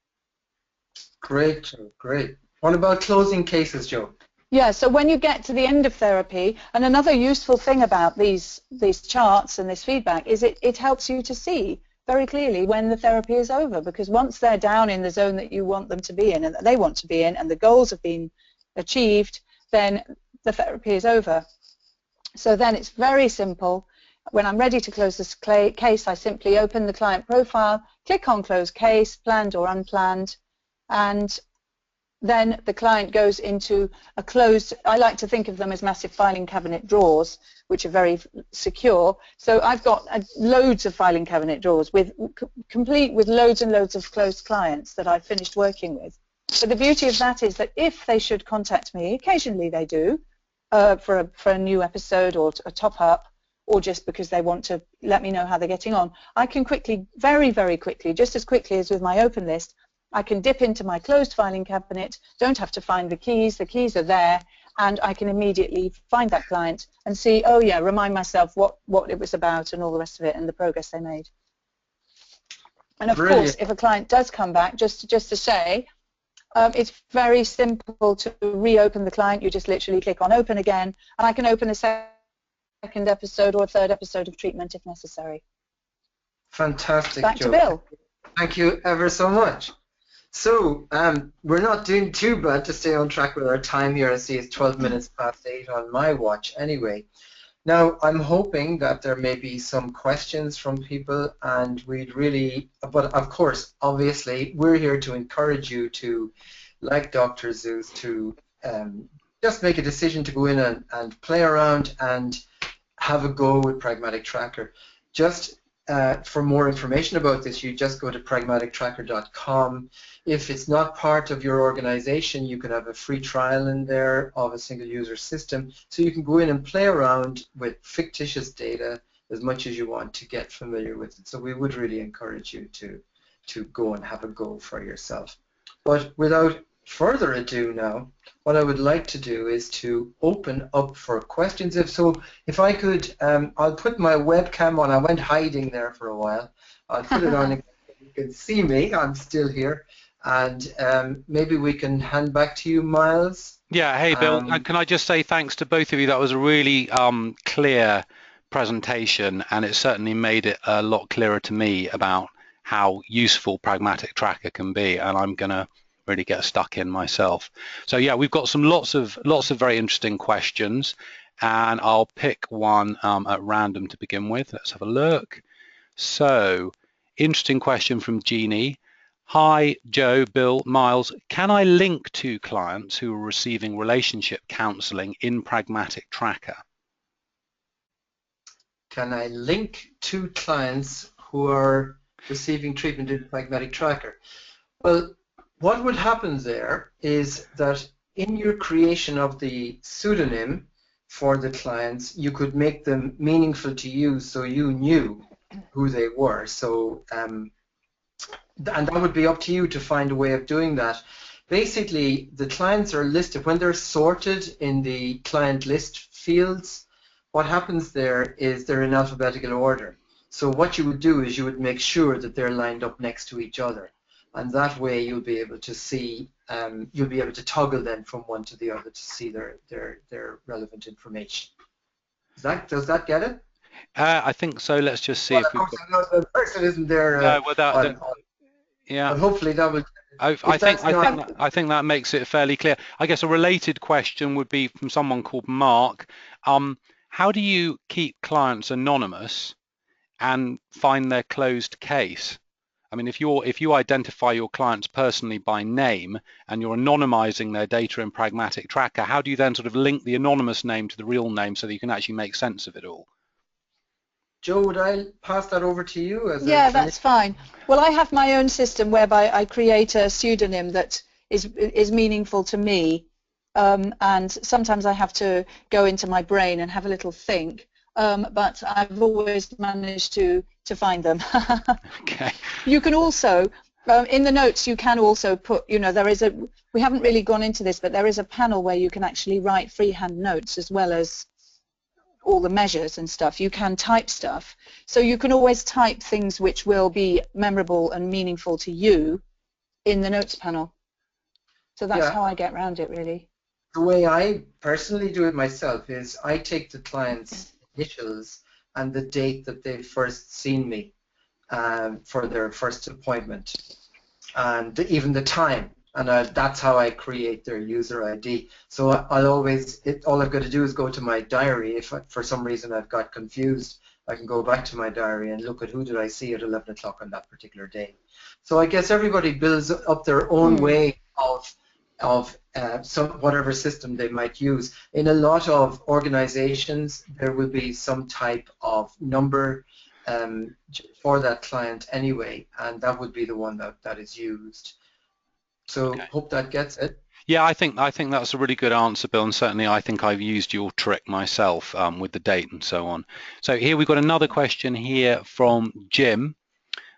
Great, Joe, great. What about closing cases, Joe? Yeah, so when you get to the end of therapy, and another useful thing about these charts and this feedback is it helps you to see very clearly when the therapy is over, because once they're down in the zone that you want them to be in and that they want to be in and the goals have been achieved, then the therapy is over. So then it's very simple. When I'm ready to close this case, I simply open the client profile, click on close case, planned or unplanned, and then the client goes into a closed, I like to think of them as massive filing cabinet drawers, which are very secure. So I've got loads of filing cabinet drawers complete with loads and loads of closed clients that I've finished working with. But the beauty of that is that if they should contact me, occasionally they do, for a new episode or a top up, or just because they want to let me know how they're getting on, I can quickly, very, very quickly, just as quickly as with my open list, I can dip into my closed filing cabinet, don't have to find the keys are there, and I can immediately find that client and see, oh yeah, remind myself what it was about and all the rest of it and the progress they made. And of course, if a client does come back, just to say, it's very simple to reopen the client. You just literally click on open again, and I can open a second episode or a third episode of treatment if necessary. Fantastic, Back Joe. to Bill. Thank you ever so much. So we're not doing too bad to stay on track with our time here. I see it's 12 minutes past 8 on my watch anyway. Now, I'm hoping that there may be some questions from people, and but of course, obviously, we're here to encourage you to, like Dr. Zeus, to just make a decision to go in and play around and have a go with Pragmatic Tracker. Just for more information about this, you just go to pragmatictracker.com. If it's not part of your organization, you can have a free trial in there of a single user system, so you can go in and play around with fictitious data as much as you want to get familiar with it. So we would really encourage you to go and have a go for yourself. But without further ado now, what I would like to do is to open up for questions. If I could, I'll put my webcam on. I went hiding there for a while. I'll put it on again. You can see me. I'm still here. And maybe we can hand back to you, Miles. Yeah, hey Bill, can I just say thanks to both of you. That was a really clear presentation, and it certainly made it a lot clearer to me about how useful Pragmatic Tracker can be, and I'm going to really get stuck in myself. So yeah, we've got lots of very interesting questions, and I'll pick one at random to begin with. Let's have a look. So, interesting question from Jeannie. Hi, Joe, Bill, Miles. Can I link to clients who are receiving relationship counseling in Pragmatic Tracker? Can I link to clients who are receiving treatment in Pragmatic Tracker? Well, what would happen there is that in your creation of the pseudonym for the clients, you could make them meaningful to you so you knew who they were. So, and that would be up to you to find a way of doing that. Basically, the clients are listed, when they're sorted in the client list fields, what happens there is they're in alphabetical order. So what you would do is you would make sure that they're lined up next to each other. And that way you'll be able to see, you'll be able to toggle them from one to the other to see their relevant information. Does that get it? I think so. Let's just see if we've got... the person isn't there. Yeah. But hopefully that will. I think that makes it fairly clear. I guess a related question would be from someone called Mark. How do you keep clients anonymous and find their closed case? I mean, if you identify your clients personally by name and you're anonymizing their data in Pragmatic Tracker, how do you then sort of link the anonymous name to the real name so that you can actually make sense of it all? Joe, would I pass that over to you? Yeah, that's fine. Well, I have my own system whereby I create a pseudonym that is meaningful to me, and sometimes I have to go into my brain and have a little think, but I've always managed to find them. Okay. You can also, in the notes, you can also put, there is we haven't really gone into this, but there is a panel where you can actually write freehand notes as well as all the measures and stuff. You can type stuff. So you can always type things which will be memorable and meaningful to you in the notes panel. So that's how I get around it, really. The way I personally do it myself is I take the client's initials and the date that they've first seen me for their first appointment, and even the time, and that's how I create their user ID. So I'll always, all I've got to do is go to my diary. If for some reason I've got confused, I can go back to my diary and look at who did I see at 11 o'clock on that particular day. So I guess everybody builds up their own way of whatever system they might use. In a lot of organizations, there will be some type of number for that client anyway, and that would be the one that is used. So hope that gets it. Yeah, I think that's a really good answer, Bill, and certainly I think I've used your trick myself with the date and so on. So here we've got another question here from Jim.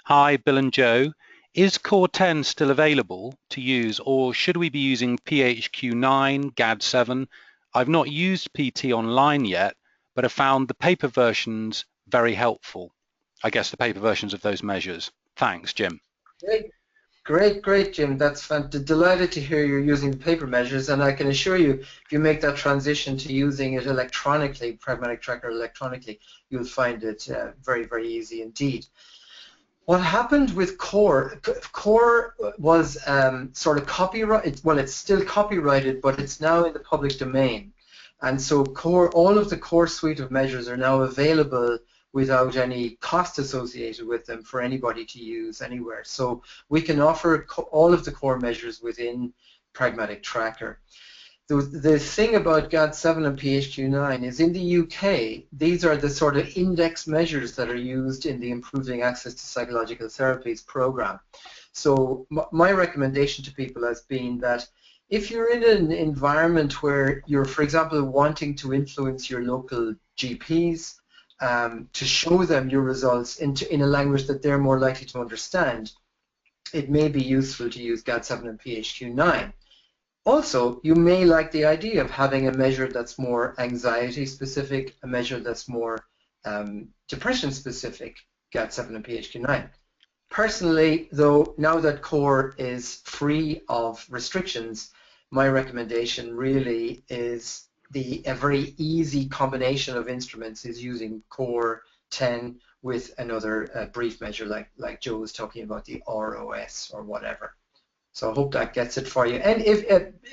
Hi, Bill and Joe. Is Core 10 still available to use, or should we be using PHQ9, GAD7? I've not used PT online yet, but have found the paper versions very helpful. I guess the paper versions of those measures. Thanks, Jim. Great, Jim. That's fantastic. Delighted to hear you're using the paper measures, and I can assure you, if you make that transition to using it electronically, Pragmatic Tracker electronically, you'll find it very, very easy indeed. What happened with Core was sort of copyright. Well, it's still copyrighted, but it's now in the public domain. And so all of the Core suite of measures are now available without any cost associated with them for anybody to use anywhere. So we can offer all of the Core measures within Pragmatic Tracker. The thing about GAD7 and PHQ9 is in the UK, these are the sort of index measures that are used in the Improving Access to Psychological Therapies program. So my recommendation to people has been that if you're in an environment where you're, for example, wanting to influence your local GPs to show them your results in a language that they're more likely to understand, it may be useful to use GAD7 and PHQ9. Also, you may like the idea of having a measure that's more anxiety-specific, a measure that's more depression-specific, GAD7 and PHQ9. Personally, though, now that Core is free of restrictions, my recommendation really is a very easy combination of instruments is using Core 10 with another brief measure like Joe was talking about, the ROS or whatever. So I hope that gets it for you. And if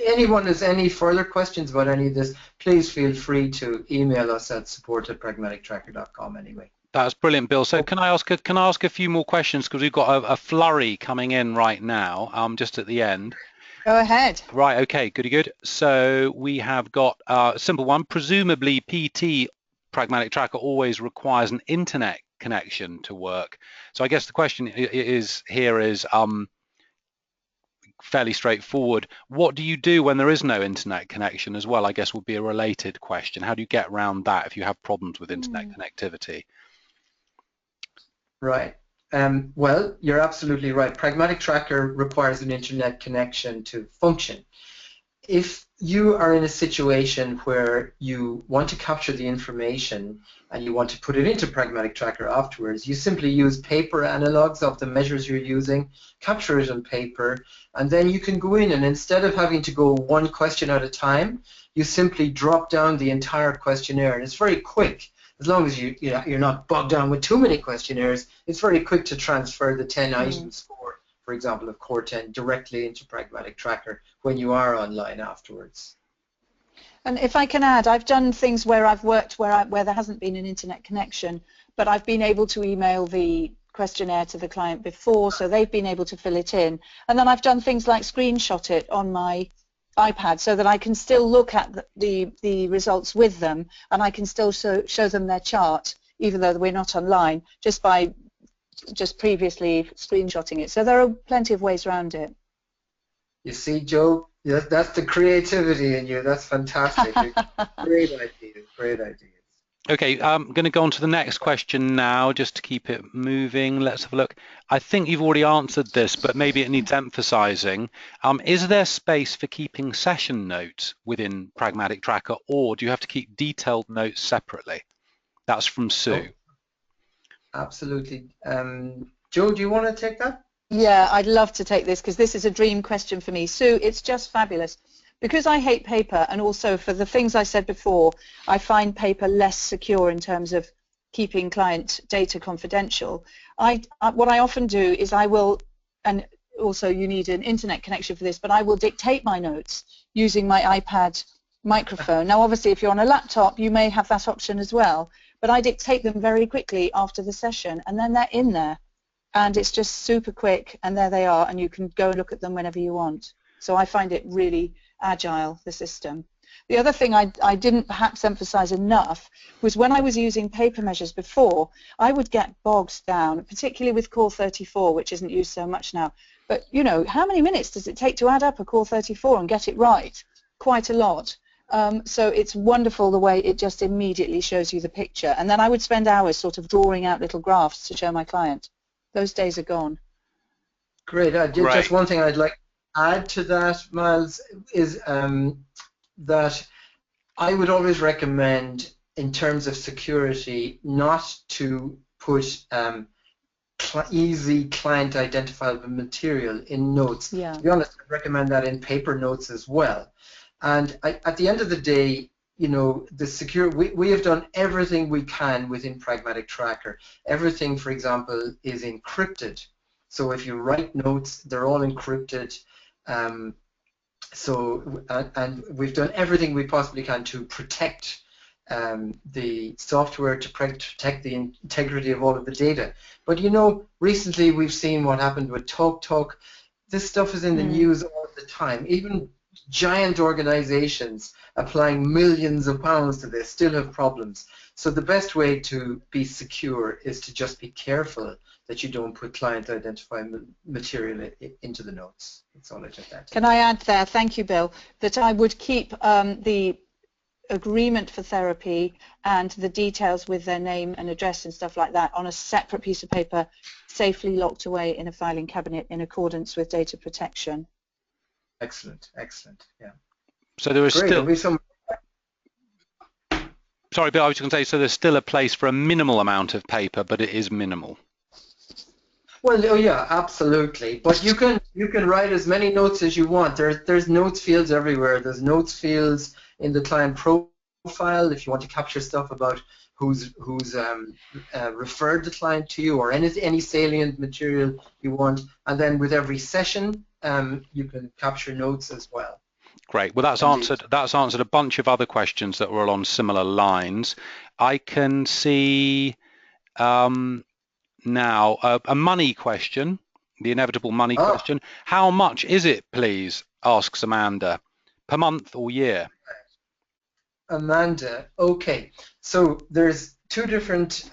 anyone has any further questions about any of this, please feel free to email us at support@pragmatictracker.com anyway. That's brilliant, Bill. So can I ask a few more questions, because we've got a flurry coming in right now, just at the end. Go ahead. Right, okay, good. So we have got a simple one. Presumably PT Pragmatic Tracker always requires an internet connection to work. So I guess the question is fairly straightforward. What do you do when there is no internet connection as well? I guess would be a related question. How do you get around that if you have problems with internet connectivity? Right. Well, you're absolutely right. Pragmatic Tracker requires an internet connection to function. If you are in a situation where you want to capture the information and you want to put it into Pragmatic Tracker afterwards, you simply use paper analogs of the measures you're using, capture it on paper, and then you can go in and instead of having to go one question at a time, you simply drop down the entire questionnaire, and it's very quick. As long as you're not bogged down with too many questionnaires, it's very quick to transfer the 10 items for example, of Core 10 directly into Pragmatic Tracker when you are online afterwards. And if I can add, I've done things where I've worked where there hasn't been an internet connection, but I've been able to email the questionnaire to the client before, so they've been able to fill it in. And then I've done things like screenshot it on my iPad so that I can still look at the results with them, and I can still show them their chart, even though we're not online, just by previously screenshotting it. So there are plenty of ways around it. You see, Joe, Yes, that's the creativity in you. That's fantastic. Great ideas, great ideas. Okay, I'm going to go on to the next question now, just to keep it moving. Let's have a look. I think you've already answered this, but maybe it needs emphasizing. Is there space for keeping session notes within Pragmatic Tracker, or do you have to keep detailed notes separately? That's from Sue. Oh, absolutely. Joe, do you want to take that? Yeah, I'd love to take this because this is a dream question for me. Sue, it's just fabulous. Because I hate paper, and also for the things I said before, I find paper less secure in terms of keeping client data confidential. What I often do is I will, and also you need an internet connection for this, but I will dictate my notes using my iPad microphone. Now, obviously, if you're on a laptop, you may have that option as well, but I dictate them very quickly after the session, and then they're in there. And it's just super quick, and there they are, and you can go and look at them whenever you want. So I find it really agile, the system. The other thing I didn't perhaps emphasize enough was when I was using paper measures before, I would get bogged down, particularly with Core 34, which isn't used so much now. But, you know, how many minutes does it take to add up a Core 34 and get it right? Quite a lot. So it's wonderful the way it just immediately shows you the picture. And then I would spend hours sort of drawing out little graphs to show my client. Those days are gone. Great. Great. Just one thing I'd like to add to that, Miles, is that I would always recommend, in terms of security, not to put easy client identifiable material in notes. Yeah. To be honest, I'd recommend that in paper notes as well. And at the end of the day, you know, we have done everything we can within Pragmatic Tracker. Everything, for example, is encrypted. So if you write notes, they're all encrypted. And we've done everything we possibly can to protect the software, to protect the integrity of all of the data. But you know, recently we've seen what happened with TalkTalk. This stuff is in the news all the time. Even giant organizations applying millions of pounds to this still have problems. So the best way to be secure is to just be careful that you don't put client identifying material into the notes. That's all I just add. Can I add there, thank you, Bill, that I would keep the agreement for therapy and the details with their name and address and stuff like that on a separate piece of paper, safely locked away in a filing cabinet in accordance with data protection. Excellent, excellent, yeah. So there is still... Some... Sorry, Bill, I was going to say, so there's still a place for a minimal amount of paper, but it is minimal. Well, oh yeah, absolutely. But you can write as many notes as you want. There's notes fields everywhere. There's notes fields in the client profile if you want to capture stuff about who's referred the client to you, or any salient material you want. And then with every session, you can capture notes as well. Great. Well, that's answered a bunch of other questions that were along similar lines. I can see now a money question, the inevitable money question. How much is it, please? Asks Amanda. Per month or year? Amanda, okay. So there's two different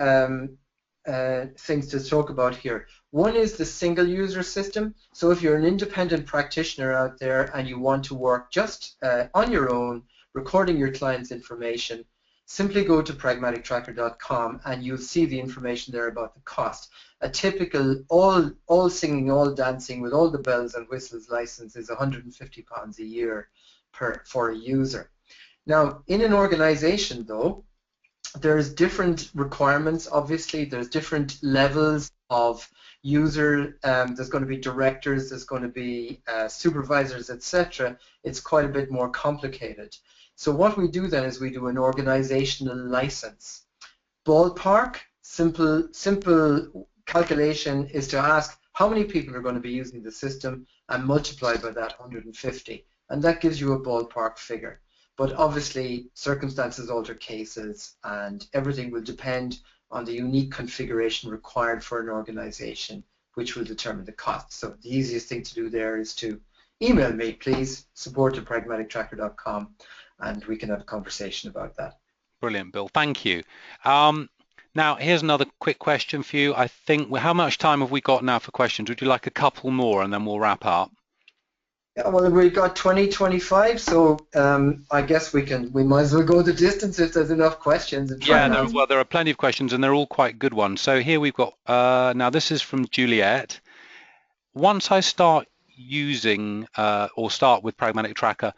things to talk about here. One is the single user system. So if you're an independent practitioner out there and you want to work just on your own, recording your client's information, simply go to pragmatictracker.com and you'll see the information there about the cost. A typical all singing, all dancing with all the bells and whistles license is £150 a year for a user. Now, in an organization though, there's different requirements. Obviously, there's different levels of user. There's going to be directors, there's going to be supervisors, etc. It's quite a bit more complicated. So what we do then is we do an organizational license. Ballpark, simple calculation is to ask how many people are going to be using the system and multiply by that 150, and that gives you a ballpark figure. But obviously, circumstances alter cases, and everything will depend on the unique configuration required for an organization, which will determine the cost. So the easiest thing to do there is to email me, please, support@pragmatictracker.com, and we can have a conversation about that. Brilliant, Bill. Thank you. Now, here's another quick question for you. I think, how much time have we got now for questions? Would you like a couple more and then we'll wrap up? Yeah, well, we got 2025, so I guess we might as well go the distance if there's enough questions and try Yeah, and answer. well, there are plenty of questions, and they're all quite good ones. So here we've got, now this is from Juliet. Once I start using or start with Pragmatic Tracker,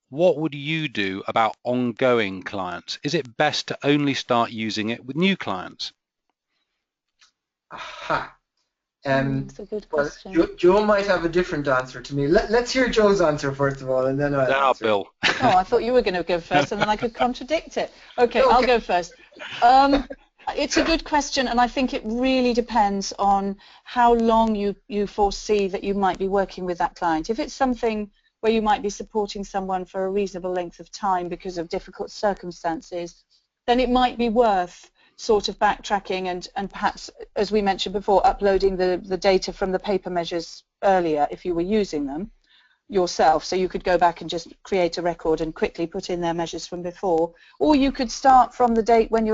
what would you do about ongoing clients? Is it best to only start using it with new clients? Aha. That's a good Well, question. Joe might have a different answer to me. Let's hear Joe's answer first of all, and then I'll answer. Bill. Oh, I thought you were going to go first, and then I could contradict it. Okay, Okay. I'll go first. It's a good question, and I think it really depends on how long you foresee that you might be working with that client. If it's something where you might be supporting someone for a reasonable length of time because of difficult circumstances, then it might be worth sort of backtracking and perhaps, as we mentioned before, uploading the data from the paper measures earlier if you were using them yourself, so you could go back and just create a record and quickly put in their measures from before, or you could start from the date when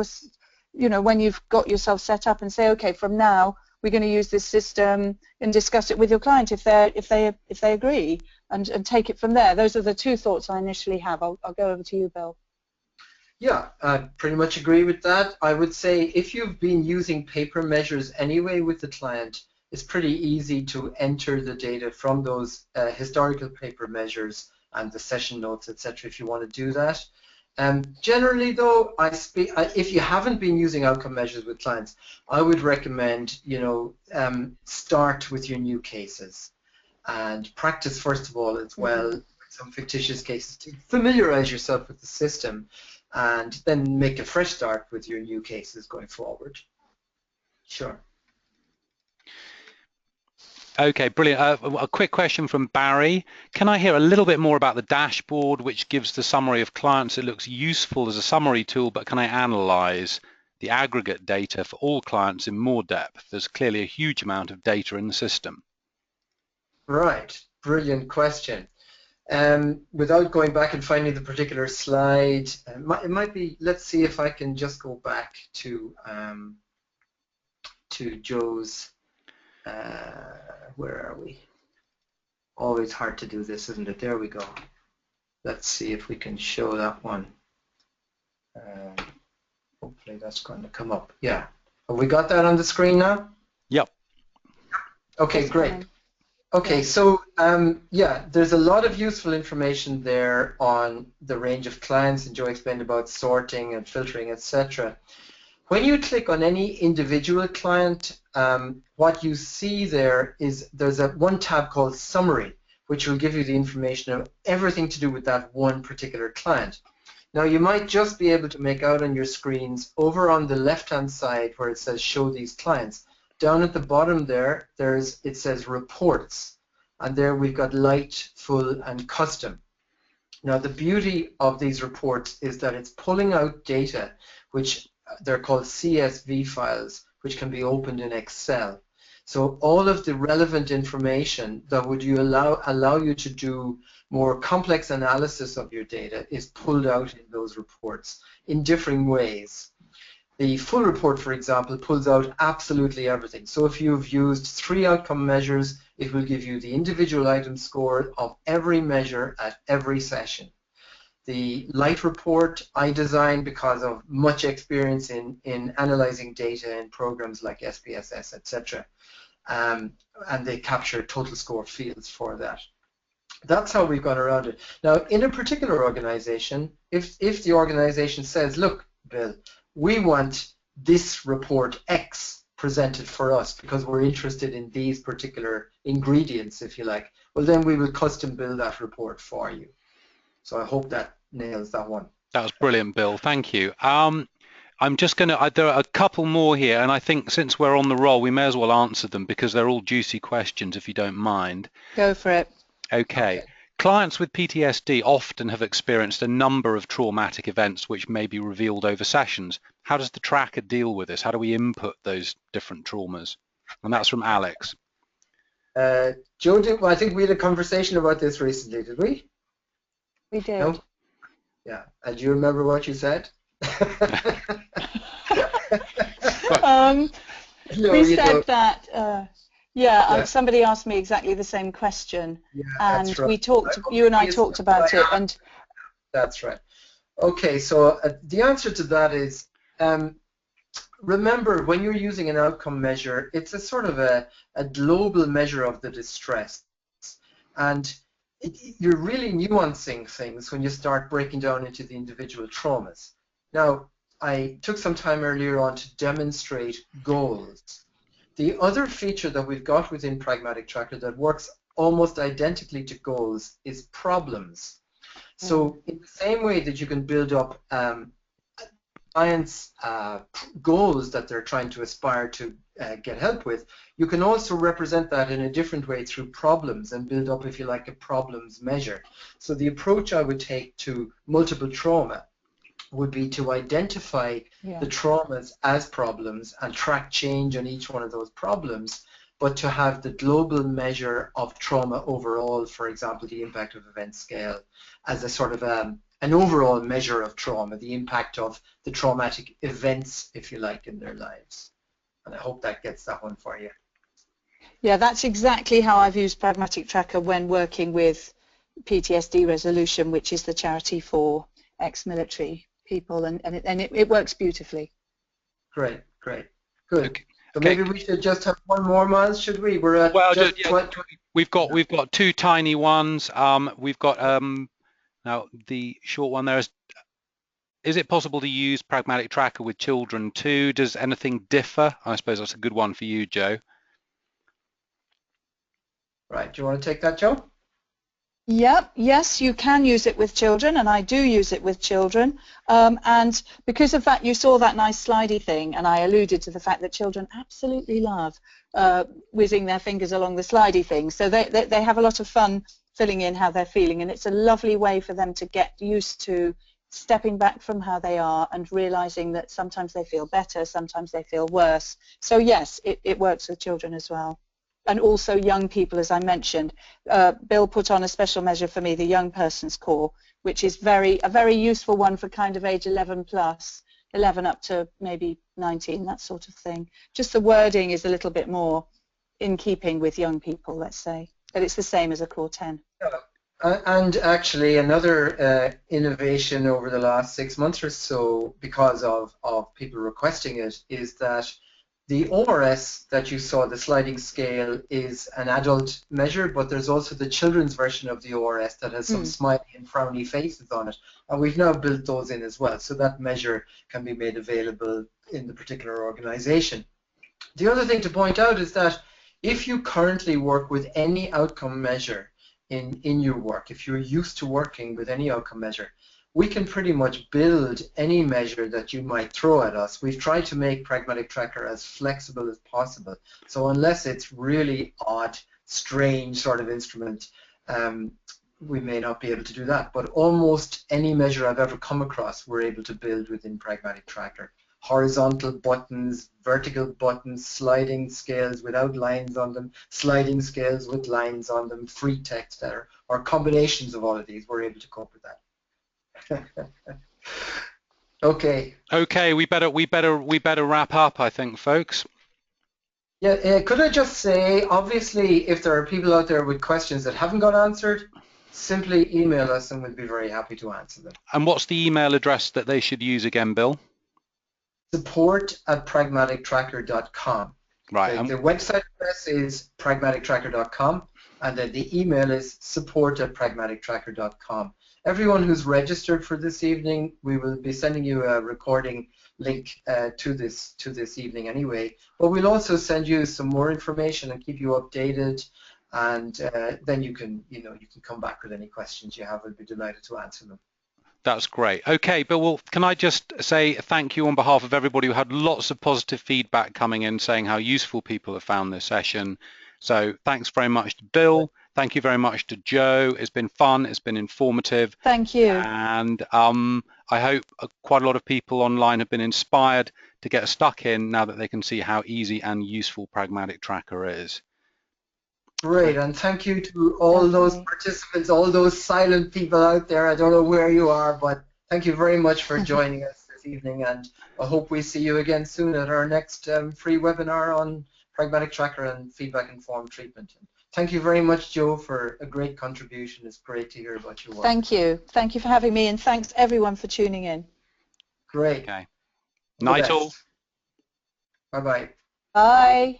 when you've got yourself set up and say, okay, from now we're going to use this system, and discuss it with your client if they agree, and take it from there. Those are the two thoughts I initially have. I'll go over to you, Bill. Yeah, I pretty much agree with that. I would say if you've been using paper measures anyway with the client, it's pretty easy to enter the data from those historical paper measures and the session notes, etc. if you want to do that. Generally, though, if you haven't been using outcome measures with clients, I would recommend, start with your new cases and practice first of all as well some fictitious cases to familiarize yourself with the system, and then make a fresh start with your new cases going forward. Sure. Okay, brilliant. A quick question from Barry. Can I hear a little bit more about the dashboard, which gives the summary of clients? It looks useful as a summary tool, but can I analyze the aggregate data for all clients in more depth? There's clearly a huge amount of data in the system. Right, brilliant question. Without going back and finding the particular slide, it might be, let's see if I can just go back to Joe's, where are we? Always hard to do this, isn't it? There we go. Let's see if we can show that one. Hopefully that's going to come up. Yeah. Have we got that on the screen now? Yep. Okay, great. Okay, so yeah, there's a lot of useful information there on the range of clients, and Joe explained about sorting and filtering, etc. When you click on any individual client, what you see there is there's one tab called Summary, which will give you the information of everything to do with that one particular client. Now, you might just be able to make out on your screens over on the left-hand side where it says Show These Clients. Down at the bottom there, it says Reports, and there we've got Light, Full, and Custom. Now, the beauty of these reports is that it's pulling out data, which they're called CSV files, which can be opened in Excel. So all of the relevant information that would allow you to do more complex analysis of your data is pulled out in those reports in differing ways. The full report, for example, pulls out absolutely everything. So if you've used 3 outcome measures, it will give you the individual item score of every measure at every session. The light report I designed because of much experience in analyzing data in programs like SPSS, etc. And they capture total score fields for that. That's how we've gone around it. Now, in a particular organization, if the organization says, look, Bill, we want this report X presented for us because we're interested in these particular ingredients, if you like, well, then we will custom build that report for you. So I hope that nails that one. That was brilliant, Bill. Thank you. I'm just going to, there are a couple more here, and I think since we're on the roll, we may as well answer them because they're all juicy questions, if you don't mind. Go for it. Okay. Clients with PTSD often have experienced a number of traumatic events which may be revealed over sessions. How does the tracker deal with this? How do we input those different traumas? And that's from Alex. Joe, I think we had a conversation about this recently, did we? We did. No? Yeah. And do you remember what you said? We said that Yeah, somebody asked me exactly the same question, and that's right. we talked. You and I talked about it, and that's right. Okay, so the answer to that is, remember, when you're using an outcome measure, it's a sort of a global measure of the distress, and you're really nuancing things when you start breaking down into the individual traumas. Now, I took some time earlier on to demonstrate goals. The other feature that we've got within Pragmatic Tracker that works almost identically to goals is problems. So in the same way that you can build up clients' goals that they're trying to aspire to get help with, you can also represent that in a different way through problems and build up, if you like, a problems measure. So the approach I would take to multiple trauma would be to identify the traumas as problems and track change on each one of those problems, but to have the global measure of trauma overall, for example, the impact of event scale, as a sort of an overall measure of trauma, the impact of the traumatic events, if you like, in their lives. And I hope that gets that one for you. Yeah, that's exactly how I've used Pragmatic Tracker when working with PTSD Resolution, which is the charity for ex-military people, and it works beautifully. Great, great, good. Okay. So maybe we should just have one more, Miles, should we? We're at we've got two tiny ones. We've got now the short one there is it possible to use Pragmatic Tracker with children too? Does anything differ? I suppose that's a good one for you, Joe. Right, do you want to take that, Joe? Yep, yes, you can use it with children, and I do use it with children. And because of that, you saw that nice slidey thing, and I alluded to the fact that children absolutely love whizzing their fingers along the slidey thing. So they have a lot of fun filling in how they're feeling, and it's a lovely way for them to get used to stepping back from how they are and realizing that sometimes they feel better, sometimes they feel worse. So yes, it works with children as well. And also young people, as I mentioned. Bill put on a special measure for me, the young person's core, which is a very useful one for kind of age 11 plus, 11 up to maybe 19, that sort of thing. Just the wording is a little bit more in keeping with young people, let's say. But it's the same as a core 10. And actually another innovation over the last 6 months or so, because of people requesting it, is that the ORS that you saw, the sliding scale, is an adult measure, but there's also the children's version of the ORS that has some smiley and frowny faces on it. And we've now built those in as well, so that measure can be made available in the particular organization. The other thing to point out is that if you currently work with any outcome measure in your work, if you're used to working with any outcome measure, we can pretty much build any measure that you might throw at us. We've tried to make Pragmatic Tracker as flexible as possible. So unless it's really odd, strange sort of instrument, we may not be able to do that. But almost any measure I've ever come across, we're able to build within Pragmatic Tracker. Horizontal buttons, vertical buttons, sliding scales without lines on them, sliding scales with lines on them, free text error, or combinations of all of these, we're able to cope with that. Okay. Okay, we better wrap up, I think, folks. Yeah, could I just say, obviously, if there are people out there with questions that haven't got answered, simply email us and we'll be very happy to answer them. And what's the email address that they should use again, Bill? support@pragmatictracker.com. Right. The website address is pragmatictracker.com, and then the email is support@pragmatictracker.com. Everyone who's registered for this evening, we will be sending you a recording link to this evening anyway. But we'll also send you some more information and keep you updated. And then you can come back with any questions you have. We'll be delighted to answer them. That's great. Okay, but well, can I just say thank you on behalf of everybody who had lots of positive feedback coming in saying how useful people have found this session. So thanks very much to Bill. Thank you very much to Joe. It's been fun. It's been informative. Thank you. And I hope quite a lot of people online have been inspired to get stuck in now that they can see how easy and useful Pragmatic Tracker is. Great, and thank you to all those participants, all those silent people out there. I don't know where you are, but thank you very much for joining us this evening, and I hope we see you again soon at our next free webinar on Pragmatic Tracker and feedback-informed treatment. Thank you very much, Joe, for a great contribution. It's great to hear about your work. Thank you. Thank you for having me, and thanks everyone for tuning in. Great. Okay. Night all. Bye-bye. Bye.